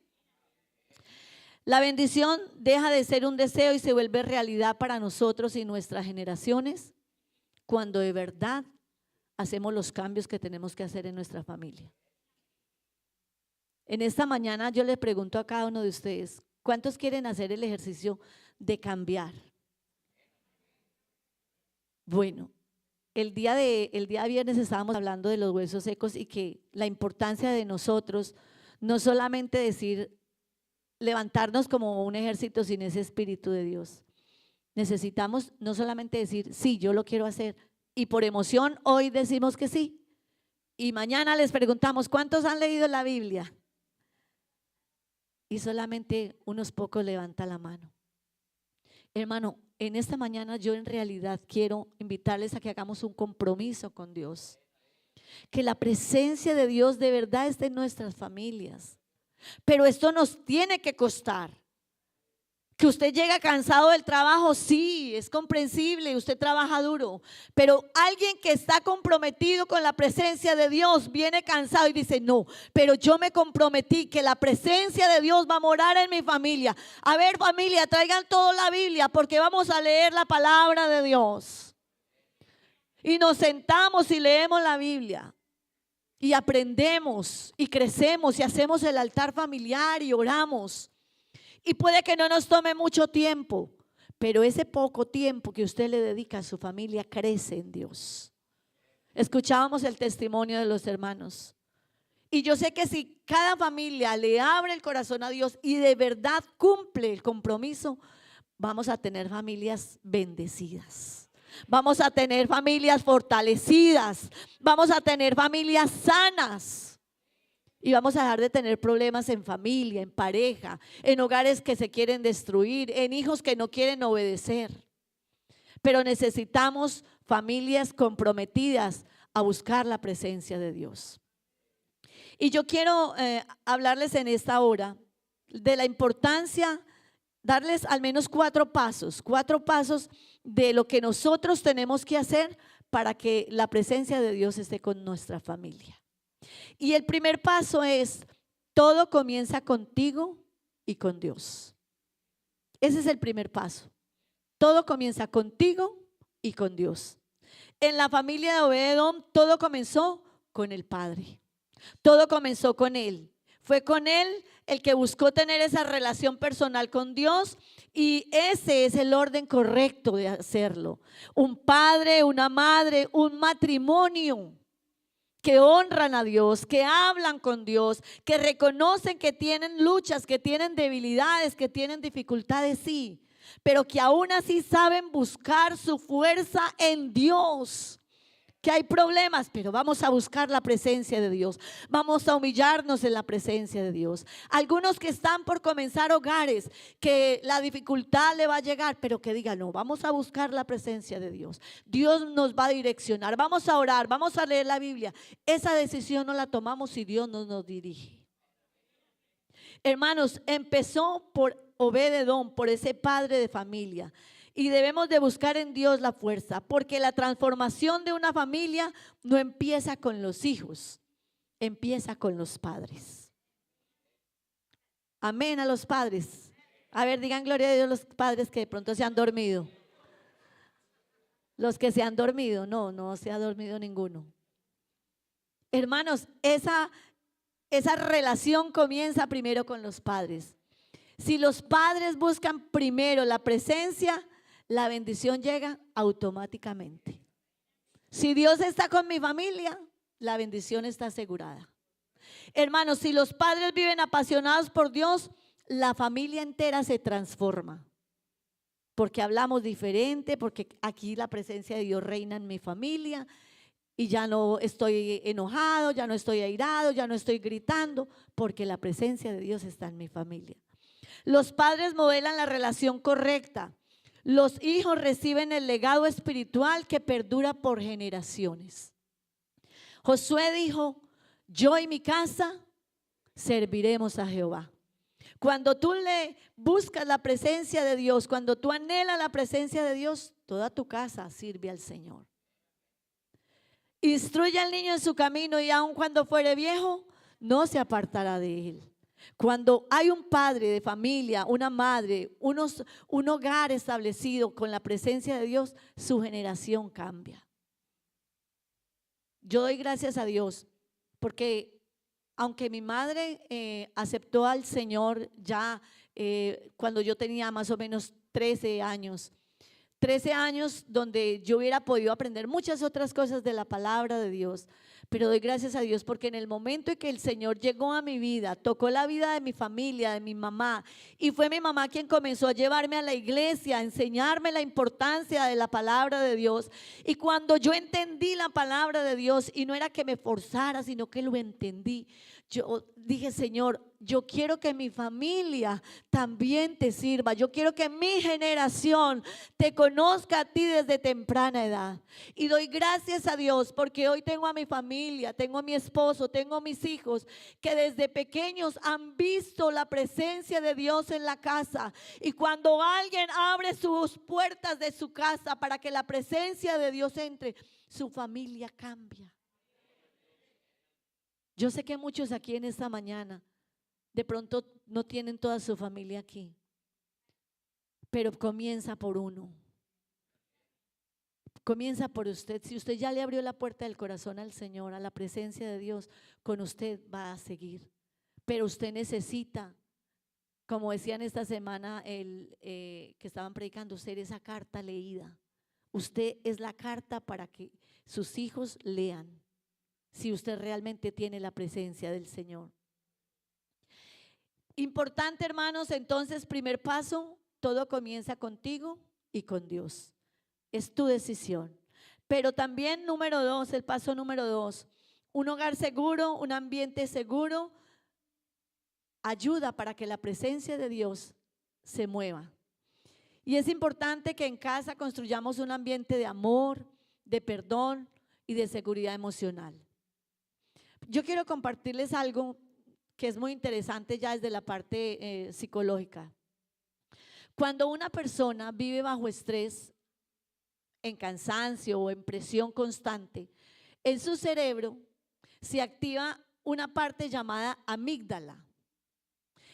La bendición deja de ser un deseo y se vuelve realidad para nosotros y nuestras generaciones cuando de verdad hacemos los cambios que tenemos que hacer en nuestra familia. En esta mañana yo le pregunto a cada uno de ustedes, ¿cuántos quieren hacer el ejercicio de cambiar? Bueno, el día viernes estábamos hablando de los huesos secos y que la importancia de nosotros, no solamente decir, levantarnos como un ejército sin ese Espíritu de Dios. Necesitamos no solamente decir, sí, yo lo quiero hacer, y por emoción hoy decimos que sí, y mañana les preguntamos, ¿cuántos han leído la Biblia? Y solamente unos pocos levantan la mano. Hermano, en esta mañana yo en realidad quiero invitarles a que hagamos un compromiso con Dios. Que la presencia de Dios de verdad esté en nuestras familias. Pero esto nos tiene que costar. Que usted llega cansado del trabajo, sí, es comprensible, usted trabaja duro. Pero alguien que está comprometido con la presencia de Dios viene cansado y dice, no, pero yo me comprometí que la presencia de Dios va a morar en mi familia. A ver, familia, traigan toda la Biblia porque vamos a leer la palabra de Dios. Y nos sentamos y leemos la Biblia. Y aprendemos y crecemos y hacemos el altar familiar y oramos. Y puede que no nos tome mucho tiempo, pero ese poco tiempo que usted le dedica a su familia crece en Dios. Escuchábamos el testimonio de los hermanos. Y yo sé que si cada familia le abre el corazón a Dios y de verdad cumple el compromiso, vamos a tener familias bendecidas. Vamos a tener familias fortalecidas. Vamos a tener familias sanas. Y vamos a dejar de tener problemas en familia, en pareja, en hogares que se quieren destruir, en hijos que no quieren obedecer. pero necesitamos familias comprometidas a buscar la presencia de Dios. Y yo quiero hablarles en esta hora de la importancia, darles al menos 4 pasos de lo que nosotros tenemos que hacer para que la presencia de Dios esté con nuestra familia. Y el primer paso es: todo comienza contigo y con Dios. Ese es el primer paso. Todo comienza contigo y con Dios. En la familia de Obed-Edom todo comenzó con el padre. Todo comenzó con él. Fue con él el que buscó tener esa relación personal con Dios, y ese es el orden correcto de hacerlo. Un padre, una madre, un matrimonio que honran a Dios, que hablan con Dios, que reconocen que tienen luchas, que tienen debilidades, que tienen dificultades, sí, pero que aún así saben buscar su fuerza en Dios. Que hay problemas, pero vamos a buscar la presencia de Dios. Vamos a humillarnos en la presencia de Dios. Algunos que están por comenzar hogares, que la dificultad le va a llegar, pero que digan: no, vamos a buscar la presencia de Dios. Dios nos va a direccionar. Vamos a orar, vamos a leer la Biblia. Esa decisión no la tomamos si Dios no nos dirige. Hermanos, empezó por Obed-Edom, por ese padre de familia. Y debemos de buscar en Dios la fuerza, porque la transformación de una familia no empieza con los hijos, empieza con los padres. Amén a los padres. A ver, digan gloria a Dios los padres que de pronto se han dormido. Los que se han dormido, no se ha dormido ninguno. Hermanos, esa relación comienza primero con los padres. Si los padres buscan primero la presencia, la bendición llega automáticamente. Si Dios está con mi familia, la bendición está asegurada. Hermanos, si los padres viven apasionados por Dios, la familia entera se transforma. Porque hablamos diferente, porque aquí la presencia de Dios reina en mi familia y ya no estoy enojado, ya no estoy airado, ya no estoy gritando, porque la presencia de Dios está en mi familia. Los padres modelan la relación correcta. Los hijos reciben el legado espiritual que perdura por generaciones. Josué dijo: yo y mi casa serviremos a Jehová. Cuando tú le buscas la presencia de Dios, cuando tú anhelas la presencia de Dios, toda tu casa sirve al Señor. Instruye al niño en su camino, y aun cuando fuere viejo, no se apartará de él. Cuando hay un padre de familia, una madre, un hogar establecido con la presencia de Dios, su generación cambia. Yo doy gracias a Dios porque aunque mi madre aceptó al Señor ya cuando yo tenía más o menos 13 años donde yo hubiera podido aprender muchas otras cosas de la palabra de Dios, pero doy gracias a Dios porque en el momento en que el Señor llegó a mi vida, tocó la vida de mi familia, de mi mamá, y fue mi mamá quien comenzó a llevarme a la iglesia, a enseñarme la importancia de la palabra de Dios. Y cuando yo entendí la palabra de Dios, y no era que me forzara, sino que lo entendí, yo dije: Señor, yo quiero que mi familia también te sirva. Yo quiero que mi generación te conozca a ti desde temprana edad. Y doy gracias a Dios porque hoy tengo a mi familia, tengo a mi esposo, tengo a mis hijos que desde pequeños han visto la presencia de Dios en la casa. Y cuando alguien abre sus puertas de su casa para que la presencia de Dios entre, su familia cambia. Yo sé que muchos aquí en esta mañana de pronto no tienen toda su familia aquí, pero comienza por uno. Comienza por usted. Si usted ya le abrió la puerta del corazón al Señor, a la presencia de Dios, con usted va a seguir. Pero usted necesita, como decían esta semana que estaban predicando, ser esa carta leída. Usted es la carta para que sus hijos lean. Si usted realmente tiene la presencia del Señor. Importante, hermanos, entonces, primer paso, todo comienza contigo y con Dios. Es tu decisión. Pero también el paso número 2, un hogar seguro, un ambiente seguro, ayuda para que la presencia de Dios se mueva. Y es importante que en casa construyamos un ambiente de amor, de perdón y de seguridad emocional. Yo quiero compartirles algo que es muy interesante ya desde la parte psicológica. Cuando una persona vive bajo estrés, en cansancio o en presión constante, en su cerebro se activa una parte llamada amígdala.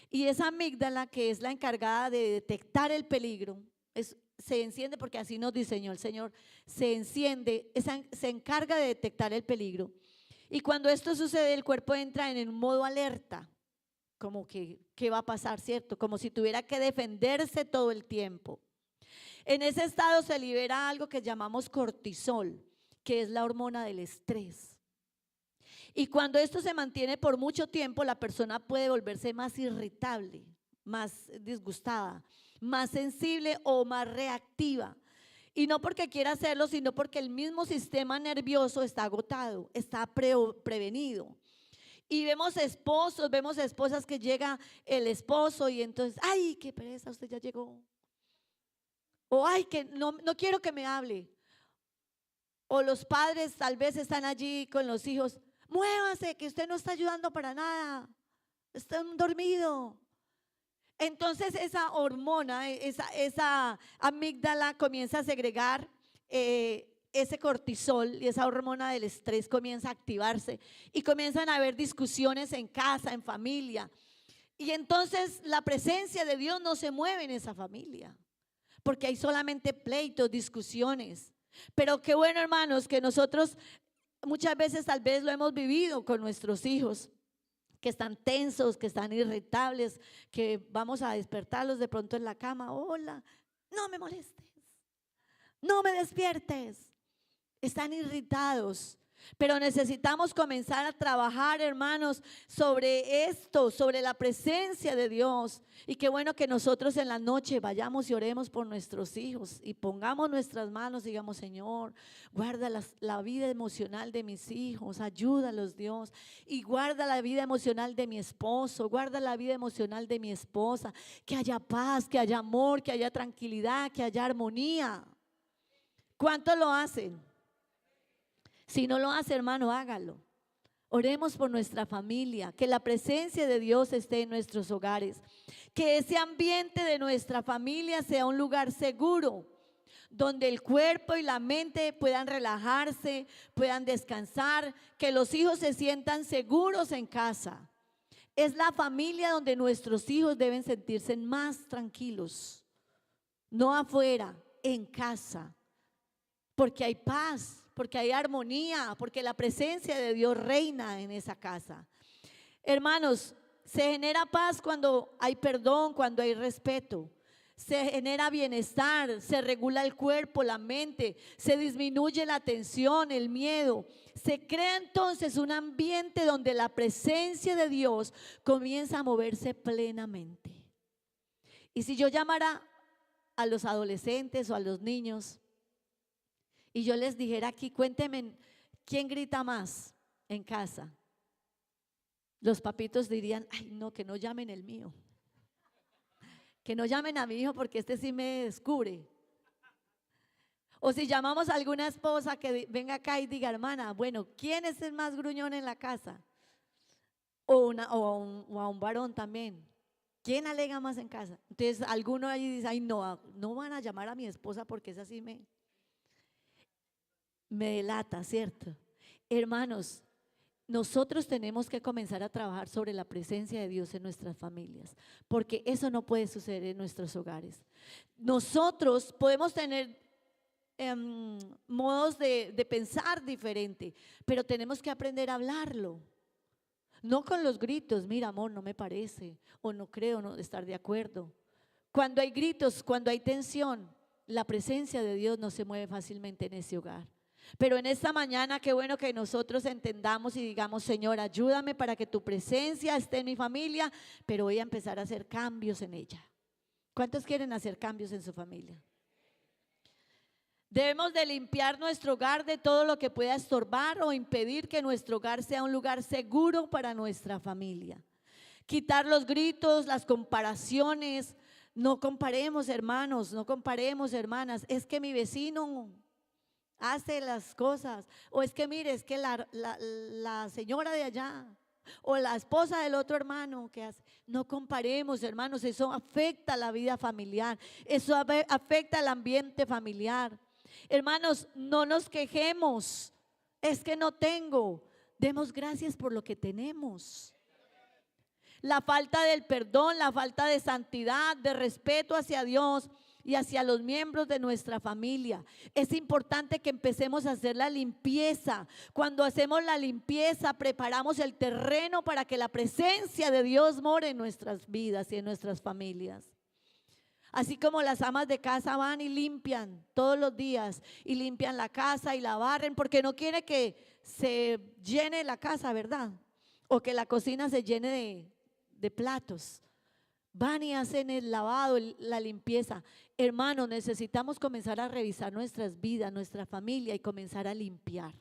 Y esa amígdala, que es la encargada de detectar el peligro, se enciende, porque así nos diseñó el Señor, se enciende, se encarga de detectar el peligro. Y cuando esto sucede, el cuerpo entra en un modo alerta, como que, ¿qué va a pasar, cierto? Como si tuviera que defenderse todo el tiempo. En ese estado se libera algo que llamamos cortisol, que es la hormona del estrés. Y cuando esto se mantiene por mucho tiempo, la persona puede volverse más irritable, más disgustada, más sensible o más reactiva. Y no porque quiera hacerlo, sino porque el mismo sistema nervioso está agotado, está prevenido. Y vemos esposos, vemos esposas que llega el esposo y entonces, ay, qué pereza, usted ya llegó. O ay, que no quiero que me hable. O los padres tal vez están allí con los hijos, muévase, que usted no está ayudando para nada, está dormido. Entonces esa hormona, esa amígdala comienza a segregar ese cortisol, y esa hormona del estrés comienza a activarse y comienzan a haber discusiones en casa, en familia. Y entonces la presencia de Dios no se mueve en esa familia, porque hay solamente pleitos, discusiones. Pero qué bueno, hermanos, que nosotros muchas veces tal vez lo hemos vivido con nuestros hijos, que están tensos, que están irritables, que vamos a despertarlos de pronto en la cama. Hola, no me molestes, no me despiertes. Están irritados. Pero necesitamos comenzar a trabajar, hermanos, sobre esto, sobre la presencia de Dios. Y qué bueno que nosotros en la noche vayamos y oremos por nuestros hijos y pongamos nuestras manos y digamos, Señor, guarda la vida emocional de mis hijos, ayúdalos, Dios, y guarda la vida emocional de mi esposo, guarda la vida emocional de mi esposa, que haya paz, que haya amor, que haya tranquilidad, que haya armonía. ¿Cuántos lo hacen? Si no lo hace, hermano, hágalo. Oremos por nuestra familia, que la presencia de Dios esté en nuestros hogares, que ese ambiente de nuestra familia sea un lugar seguro, donde el cuerpo y la mente puedan relajarse, puedan descansar, que los hijos se sientan seguros en casa. Es la familia donde nuestros hijos deben sentirse más tranquilos, no afuera, en casa, porque hay paz, porque hay armonía, porque la presencia de Dios reina en esa casa. Hermanos, se genera paz cuando hay perdón, cuando hay respeto. Se genera bienestar, se regula el cuerpo, la mente, se disminuye la tensión, el miedo. Se crea entonces un ambiente donde la presencia de Dios comienza a moverse plenamente. Y si yo llamara a los adolescentes o a los niños y yo les dijera aquí, cuéntenme, ¿quién grita más en casa? Los papitos dirían, ay no, que no llamen el mío. Que no llamen a mi hijo porque este sí me descubre. O si llamamos a alguna esposa que venga acá y diga, hermana, bueno, ¿quién es el más gruñón en la casa? O a un varón también. ¿Quién alega más en casa? Entonces alguno allí dice, ay no, no van a llamar a mi esposa porque esa sí me delata, ¿cierto? Hermanos, nosotros tenemos que comenzar a trabajar sobre la presencia de Dios en nuestras familias, porque eso no puede suceder en nuestros hogares. Nosotros podemos tener modos de pensar diferente, pero tenemos que aprender a hablarlo. No con los gritos, mira amor, no me parece, o no creo no estar de acuerdo. Cuando hay gritos, cuando hay tensión, la presencia de Dios no se mueve fácilmente en ese hogar. Pero en esta mañana, qué bueno que nosotros entendamos y digamos, Señor, ayúdame para que tu presencia esté en mi familia, pero voy a empezar a hacer cambios en ella. ¿Cuántos quieren hacer cambios en su familia? Debemos de limpiar nuestro hogar de todo lo que pueda estorbar o impedir que nuestro hogar sea un lugar seguro para nuestra familia. Quitar los gritos, las comparaciones, No comparemos, hermanos, no comparemos, hermanas. Es que mi vecino hace las cosas. O es que mire, es que la señora de allá, o la esposa del otro hermano que hace. No comparemos, hermanos, eso afecta la vida familiar, eso afecta el ambiente familiar. Hermanos, no nos quejemos, es que no tengo. Demos gracias por lo que tenemos. La falta del perdón, la falta de santidad, de respeto hacia Dios y hacia los miembros de nuestra familia. Es importante que empecemos a hacer la limpieza. Cuando hacemos la limpieza, preparamos el terreno para que la presencia de Dios more en nuestras vidas y en nuestras familias. Así como las amas de casa van y limpian todos los días y limpian la casa y la barren porque no quiere que se llene la casa, ¿verdad? O que la cocina se llene de platos. Van y hacen el lavado, la limpieza. Hermanos, necesitamos comenzar a revisar nuestras vidas, nuestra familia y comenzar a limpiar.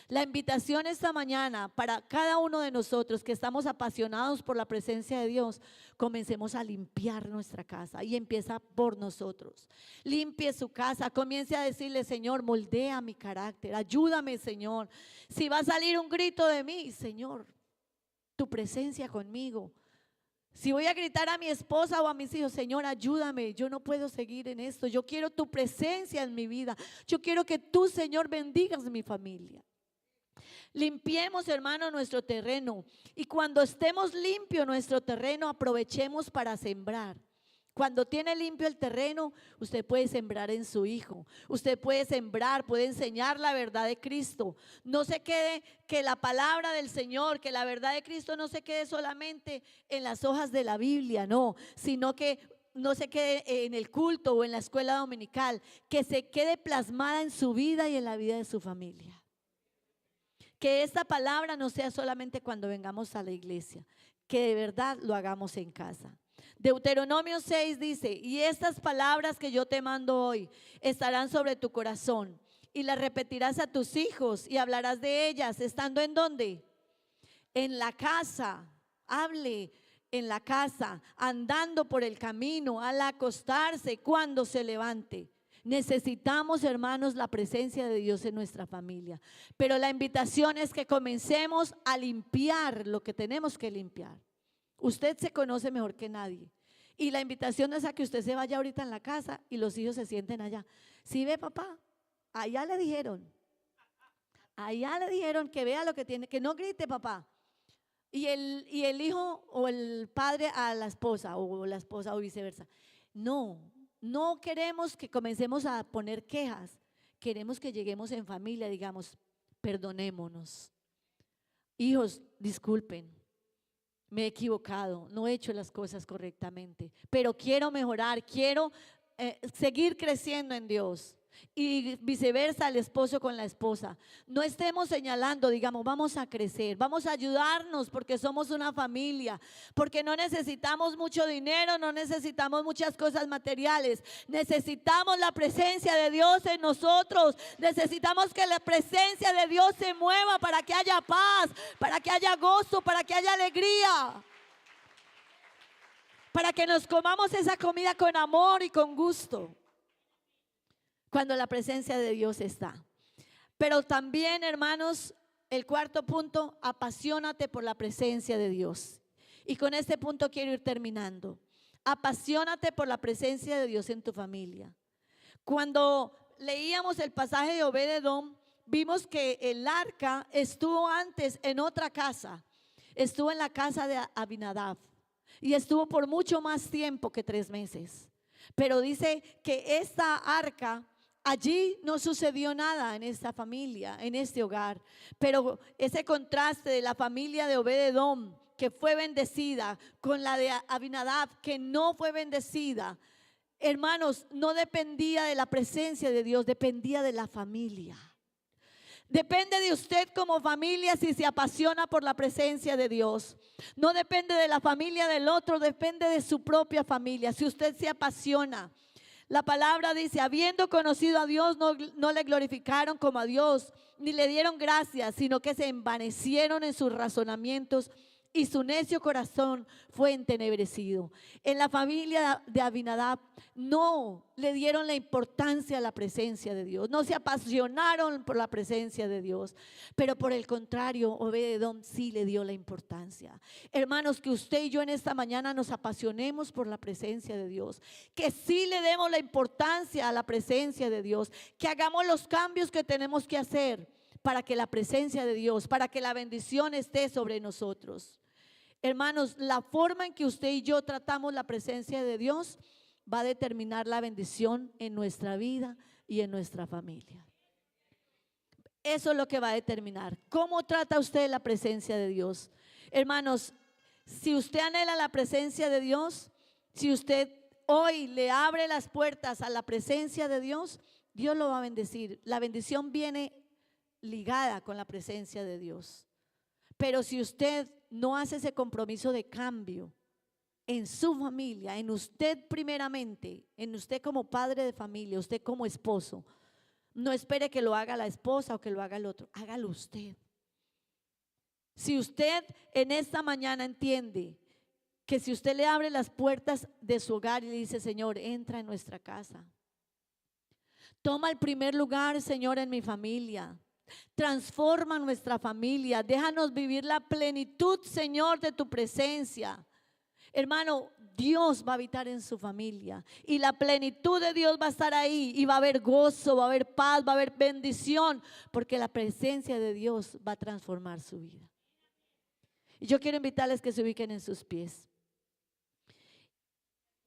La invitación esta mañana para cada uno de nosotros que estamos apasionados por la presencia de Dios, comencemos a limpiar nuestra casa y empieza por nosotros. Limpie su casa, comience a decirle: Señor, moldea mi carácter, ayúdame, Señor. Si va a salir un grito de mí, Señor, tu presencia conmigo. Si voy a gritar a mi esposa o a mis hijos: Señor, ayúdame, yo no puedo seguir en esto, yo quiero tu presencia en mi vida, yo quiero que tú, Señor, bendigas mi familia. Limpiemos, hermano, nuestro terreno, y cuando estemos limpio nuestro terreno, aprovechemos para sembrar. Cuando tiene limpio el terreno, usted puede sembrar en su hijo, usted puede sembrar, puede enseñar la verdad de Cristo. No se quede que la palabra del Señor, que la verdad de Cristo no se quede solamente en las hojas de la Biblia, no, sino que no se quede en el culto o en la escuela dominical, que se quede plasmada en su vida y en la vida de su familia. Que esta palabra no sea solamente cuando vengamos a la iglesia, que de verdad lo hagamos en casa. Deuteronomio 6 dice: y estas palabras que yo te mando hoy estarán sobre tu corazón, y las repetirás a tus hijos y hablarás de ellas, estando ¿en dónde? En la casa. Hable en la casa, andando por el camino, al acostarse, cuando se levante. Necesitamos, hermanos, la presencia de Dios en nuestra familia, pero la invitación es que comencemos a limpiar lo que tenemos que limpiar. Usted se conoce mejor que nadie, y la invitación es a que usted se vaya ahorita en la casa y los hijos se sienten allá. ¿Sí ve, papá? Allá le dijeron que vea lo que tiene, que no grite, papá. Y el hijo o el padre a la esposa o viceversa. No queremos que comencemos a poner quejas, queremos que lleguemos en familia, digamos: perdonémonos. Hijos, disculpen, me he equivocado, no he hecho las cosas correctamente, pero quiero mejorar, quiero seguir creciendo en Dios. Y viceversa, el esposo con la esposa. No estemos señalando, digamos: vamos a crecer, vamos a ayudarnos porque somos una familia, porque no necesitamos mucho dinero, no necesitamos muchas cosas materiales, necesitamos la presencia de Dios en nosotros, necesitamos que la presencia de Dios se mueva para que haya paz, para que haya gozo, para que haya alegría, para que nos comamos esa comida con amor y con gusto, cuando la presencia de Dios está. Pero también, hermanos, el cuarto punto: apasionate por la presencia de Dios. Y con este punto quiero ir terminando. Apasionate por la presencia de Dios en tu familia. Cuando leíamos el pasaje de Obed-Edom, vimos que el arca estuvo antes en otra casa, estuvo en la casa de Abinadab, y estuvo por mucho más tiempo que 3 meses. Pero dice que esta arca, allí no sucedió nada en esta familia, en este hogar. Pero ese contraste de la familia de Obed-Edom, que fue bendecida, con la de Abinadab, que no fue bendecida, hermanos, no dependía de la presencia de Dios, dependía de la familia. Depende de usted como familia si se apasiona por la presencia de Dios. No depende de la familia del otro, depende de su propia familia. Si usted se apasiona, la palabra dice: habiendo conocido a Dios, no le glorificaron como a Dios, ni le dieron gracias, sino que se envanecieron en sus razonamientos y su necio corazón fue entenebrecido. En la familia de Abinadab no le dieron la importancia a la presencia de Dios, no se apasionaron por la presencia de Dios, pero por el contrario, Obed-Edom sí le dio la importancia. Hermanos, que usted y yo en esta mañana nos apasionemos por la presencia de Dios, que sí le demos la importancia a la presencia de Dios, que hagamos los cambios que tenemos que hacer para que la presencia de Dios, para que la bendición esté sobre nosotros. Hermanos, la forma en que usted y yo tratamos la presencia de Dios va a determinar la bendición en nuestra vida y en nuestra familia. Eso es lo que va a determinar. ¿Cómo trata usted la presencia de Dios? Hermanos, si usted anhela la presencia de Dios, si usted hoy le abre las puertas a la presencia de Dios, Dios lo va a bendecir. La bendición viene ligada con la presencia de Dios. Pero si usted no hace ese compromiso de cambio en su familia, en usted primeramente, en usted como padre de familia, usted como esposo, no espere que lo haga la esposa o que lo haga el otro, hágalo usted. Si usted en esta mañana entiende que si usted le abre las puertas de su hogar y le dice: Señor, entra en nuestra casa, toma el primer lugar, Señor, en mi familia, transforma nuestra familia, déjanos vivir la plenitud, Señor, de tu presencia. Hermano, Dios va a habitar en su familia y la plenitud de Dios va a estar ahí, y va a haber gozo, va a haber paz, va a haber bendición, porque la presencia de Dios va a transformar su vida. Y yo quiero invitarles que se ubiquen en sus pies.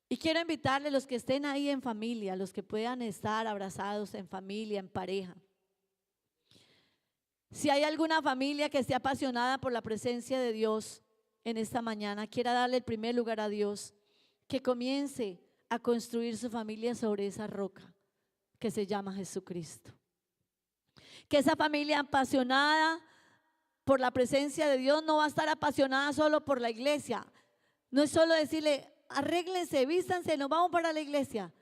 Y quiero invitarles, los que estén ahí en familia, los que puedan estar abrazados en familia, en pareja. Si hay alguna familia que esté apasionada por la presencia de Dios en esta mañana, quiera darle el primer lugar a Dios, que comience a construir su familia sobre esa roca que se llama Jesucristo. Que esa familia apasionada por la presencia de Dios no va a estar apasionada solo por la iglesia. No es solo decirle: arréglense, vístanse, nos vamos para la iglesia.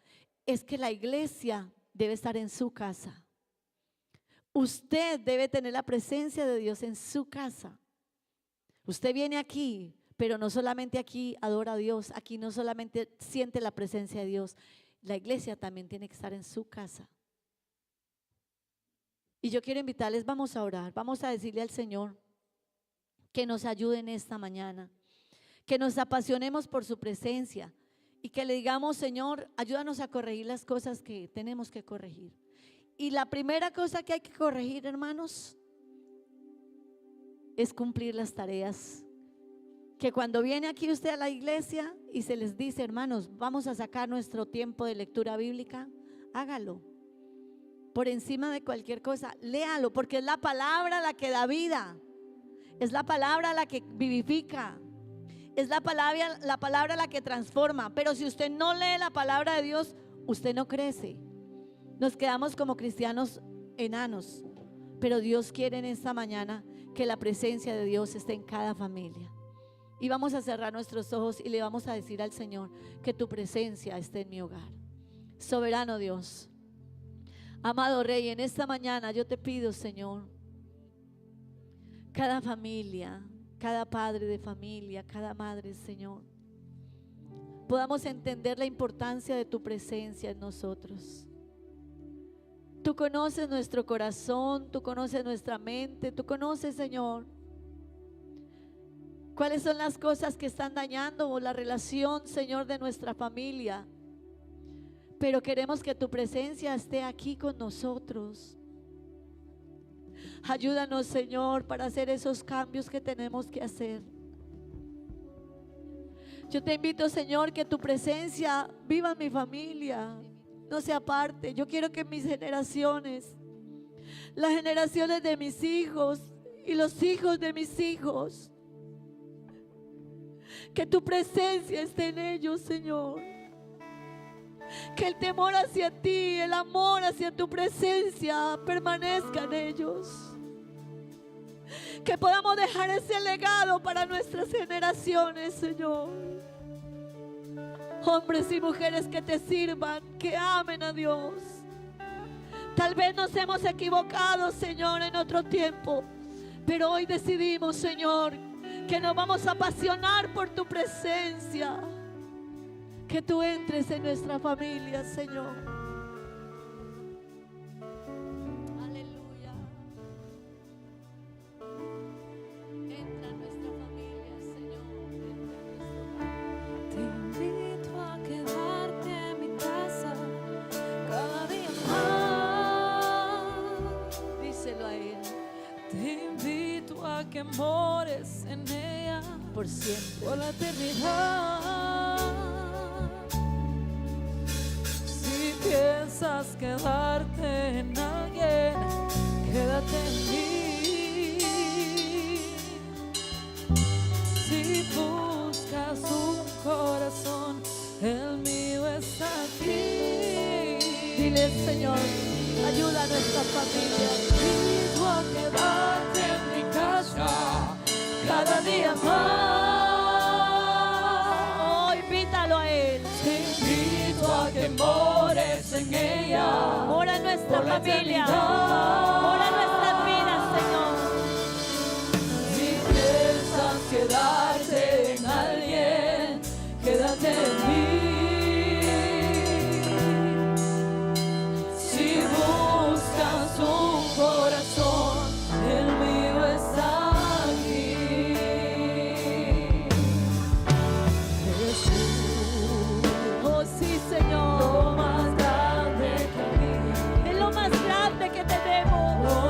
Es que la iglesia debe estar en su casa. Usted debe tener la presencia de Dios en su casa. Usted viene aquí, pero no solamente aquí adora a Dios, aquí no solamente siente la presencia de Dios, la iglesia también tiene que estar en su casa. Y yo quiero invitarles, vamos a orar, vamos a decirle al Señor que nos ayude en esta mañana, que nos apasionemos por su presencia y que le digamos: Señor, ayúdanos a corregir las cosas que tenemos que corregir. Y la primera cosa que hay que corregir, hermanos, es cumplir las tareas. Que cuando viene aquí usted a la iglesia y se les dice: hermanos, vamos a sacar nuestro tiempo de lectura bíblica, hágalo. Por encima de cualquier cosa, léalo, porque es la palabra la que da vida, es la palabra la que vivifica, es la palabra la que transforma. Pero si usted no lee la palabra de Dios, usted no crece. Nos quedamos como cristianos enanos. Pero Dios quiere en esta mañana que la presencia de Dios esté en cada familia. Y vamos a cerrar nuestros ojos y le vamos a decir al Señor: que tu presencia esté en mi hogar. Soberano Dios, amado Rey, en esta mañana yo te pido, Señor, cada familia, cada padre de familia, cada madre, Señor, podamos entender la importancia de tu presencia en nosotros. Tú conoces nuestro corazón, tú conoces nuestra mente, tú conoces, Señor, cuáles son las cosas que están dañando la relación, Señor, de nuestra familia. Pero queremos que tu presencia esté aquí con nosotros. Ayúdanos, Señor, para hacer esos cambios que tenemos que hacer. Yo te invito, Señor, que tu presencia viva en mi familia, no se aparte. Yo quiero que mis generaciones, las generaciones de mis hijos y los hijos de mis hijos, que tu presencia esté en ellos, Señor. Que el temor hacia ti, el amor hacia tu presencia permanezca en ellos. Que podamos dejar ese legado para nuestras generaciones, Señor. Hombres y mujeres que te sirvan, que amen a Dios. Tal vez nos hemos equivocado, Señor, en otro tiempo, pero hoy decidimos, Señor, que nos vamos a apasionar por tu presencia. Que tú entres en nuestra familia, Señor. Aleluya. Entra en nuestra familia, Señor. Te invito a quedarte en mi casa cada día más. Díselo a Él. Te invito a que mores en ella por siempre, por la eternidad. Si piensas quedarte en alguien, quédate en mí. Si buscas un corazón, el mío está aquí. Dile, Señor, ayuda a nuestra familia. Te invito a quedarte en mi casa cada día más. Oh, invítalo a Él. Te invito a que mores en ella. Mora en nuestra por la familia. eternidad. Mora en nuestras vidas, Señor. Si piensas quedarte en alguien, quédate en mí. Si buscas un corazón, el mío está aquí. Oh, sí, Señor. Lo más grande que vi, Es lo más grande que tenemos. lo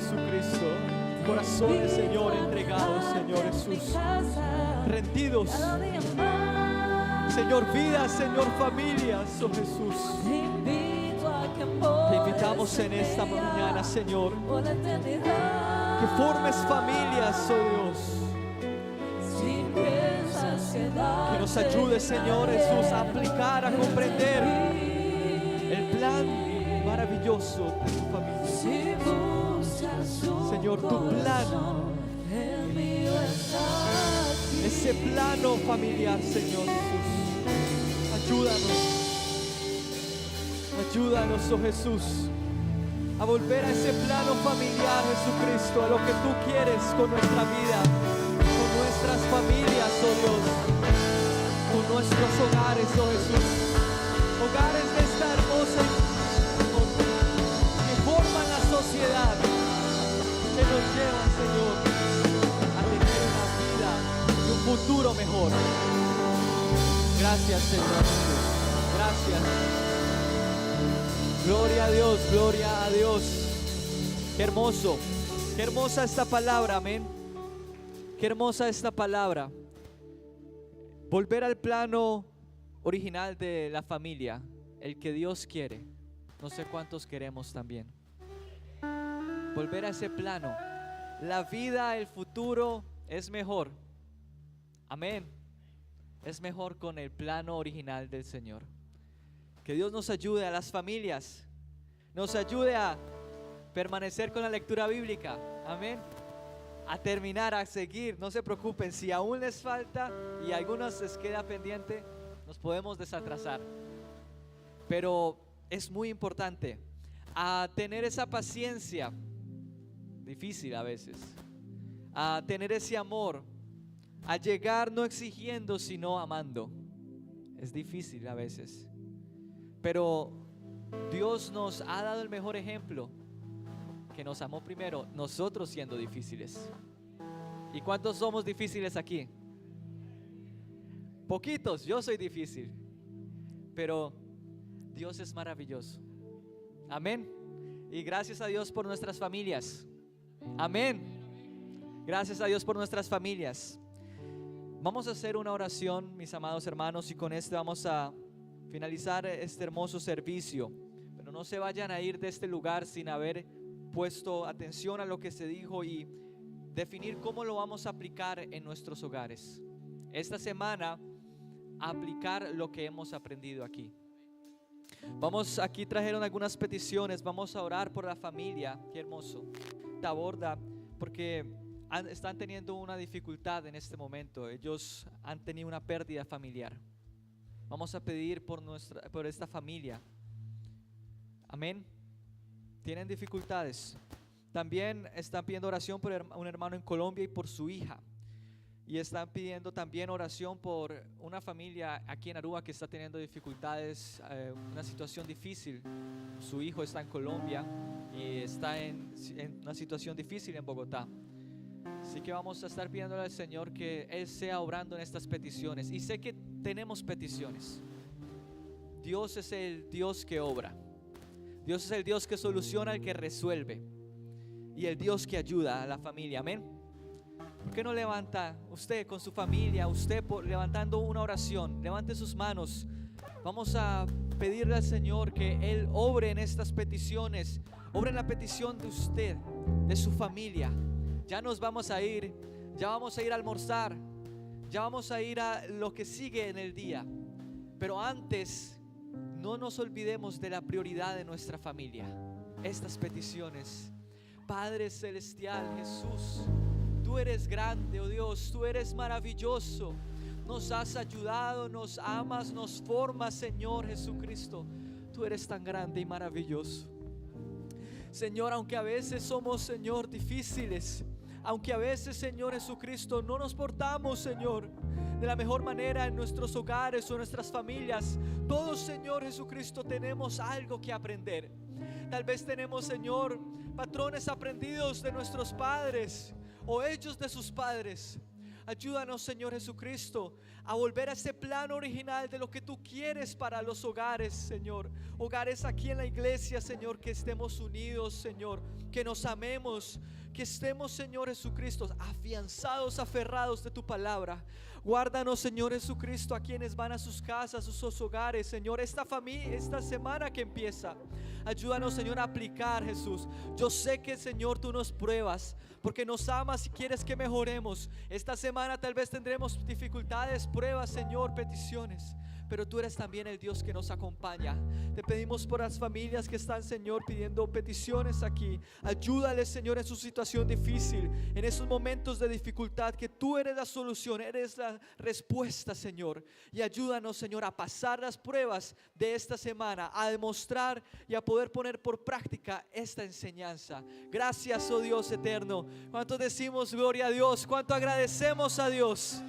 Jesucristo. Corazones, Señor, entregados, Señor Jesús. Rendidos. Señor, vidas, Señor, familias, oh Jesús. Te invitamos en esta mañana, Señor, que formes familias, oh Dios. Que nos ayude, Señor Jesús, a aplicar, a comprender el plan maravilloso de tu familia. Señor, tu plan, ese plano familiar, Señor Jesús. Ayúdanos, oh Jesús, a volver a ese plano familiar, Jesucristo, a lo que tú quieres con nuestra vida, con nuestras familias, oh Dios, con nuestros hogares, oh Jesús, hogares de esta hermosa que forman la sociedad, que nos llevan, Señor, a tener una vida y un futuro mejor. Gracias, Señor Jesús. Gracias. Gloria a Dios, gloria a Dios. Qué hermoso, qué hermosa esta palabra, amén. Qué hermosa esta palabra. Volver al plano original de la familia, el que Dios quiere. No sé cuántos queremos también. Volver a ese plano. La vida, el futuro es mejor. Amén. Es mejor con el plano original del Señor. Que Dios nos ayude a las familias, nos ayude a permanecer con la lectura bíblica. Amén. A terminar, a seguir. No se preocupen, si aún les falta y a algunos les queda pendiente, nos podemos desatrasar. Pero es muy importante a tener esa paciencia, difícil a veces, a tener ese amor, a llegar no exigiendo sino amando. Es difícil a veces, pero Dios nos ha dado el mejor ejemplo, que nos amó primero, nosotros siendo difíciles. ¿Y cuántos somos difíciles aquí? Poquitos. Yo soy difícil, pero Dios es maravilloso. Amén. Y gracias a Dios por nuestras familias. Amén. Gracias a Dios por nuestras familias. Vamos a hacer una oración, mis amados hermanos, y con esto vamos a finalizar este hermoso servicio. Pero no se vayan a ir de este lugar sin haber puesto atención a lo que se dijo y definir cómo lo vamos a aplicar en nuestros hogares. Esta semana, aplicar lo que hemos aprendido aquí. Aquí trajeron algunas peticiones. Vamos a orar por la familia. Qué hermoso. Te aborda porque están teniendo una dificultad en este momento. Ellos han tenido una pérdida familiar. Vamos a pedir por esta familia. Amén. Tienen dificultades. También están pidiendo oración por un hermano en Colombia y por su hija. Y están pidiendo también oración por una familia aquí en Aruba que está teniendo dificultades, una situación difícil. Su hijo está en Colombia y está en una situación difícil en Bogotá. Así que vamos a estar pidiéndole al Señor que Él sea obrando en estas peticiones. Y sé que tenemos peticiones. Dios es el Dios que obra. Dios es el Dios que soluciona, el que resuelve. Y el Dios que ayuda a la familia. Amén. ¿Por qué no levanta usted con su familia, levantando una oración? Levante sus manos. Vamos a pedirle al Señor que Él obre en estas peticiones. Obre en la petición de usted, de su familia. Ya nos vamos a ir. Ya vamos a ir a almorzar. Ya vamos a ir a lo que sigue en el día. Pero antes, no nos olvidemos de la prioridad de nuestra familia. Estas peticiones. Padre Celestial, Jesús, Tú eres grande, oh Dios, Tú eres maravilloso. Nos has ayudado, nos amas, nos formas, Señor Jesucristo. Tú eres tan grande y maravilloso. Señor, aunque a veces somos, Señor, difíciles, aunque a veces, Señor Jesucristo, no nos portamos, Señor, de la mejor manera en nuestros hogares o en nuestras familias, todos, Señor Jesucristo, tenemos algo que aprender. Tal vez tenemos, Señor, patrones aprendidos de nuestros padres o ellos de sus padres. Ayúdanos, Señor Jesucristo, a volver a ese plan original de lo que tú quieres para los hogares, Señor. Hogares aquí en la iglesia, Señor, que estemos unidos, Señor, que nos amemos, que estemos, Señor Jesucristo, afianzados, aferrados de tu palabra. Guárdanos, Señor Jesucristo, a quienes van a sus casas, a sus hogares, Señor, esta semana que empieza. Ayúdanos, Señor, a aplicar, Jesús. Yo sé que, Señor, tú nos pruebas porque nos amas y quieres que mejoremos. Esta semana tal vez tendremos dificultades, pruebas, Señor, peticiones, pero tú eres también el Dios que nos acompaña. Te pedimos por las familias que están, Señor, pidiendo peticiones aquí. Ayúdales, Señor, en su situación difícil, en esos momentos de dificultad, que tú eres la solución, eres la respuesta, Señor. Y ayúdanos, Señor, a pasar las pruebas de esta semana, a demostrar y a poder poner por práctica esta enseñanza. Gracias, oh Dios eterno. ¿Cuánto decimos gloria a Dios? ¿Cuánto agradecemos a Dios?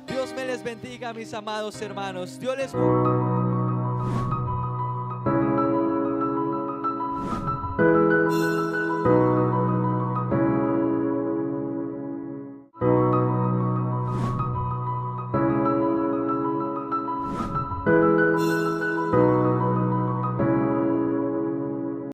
Dios me les bendiga, mis amados hermanos. Dios les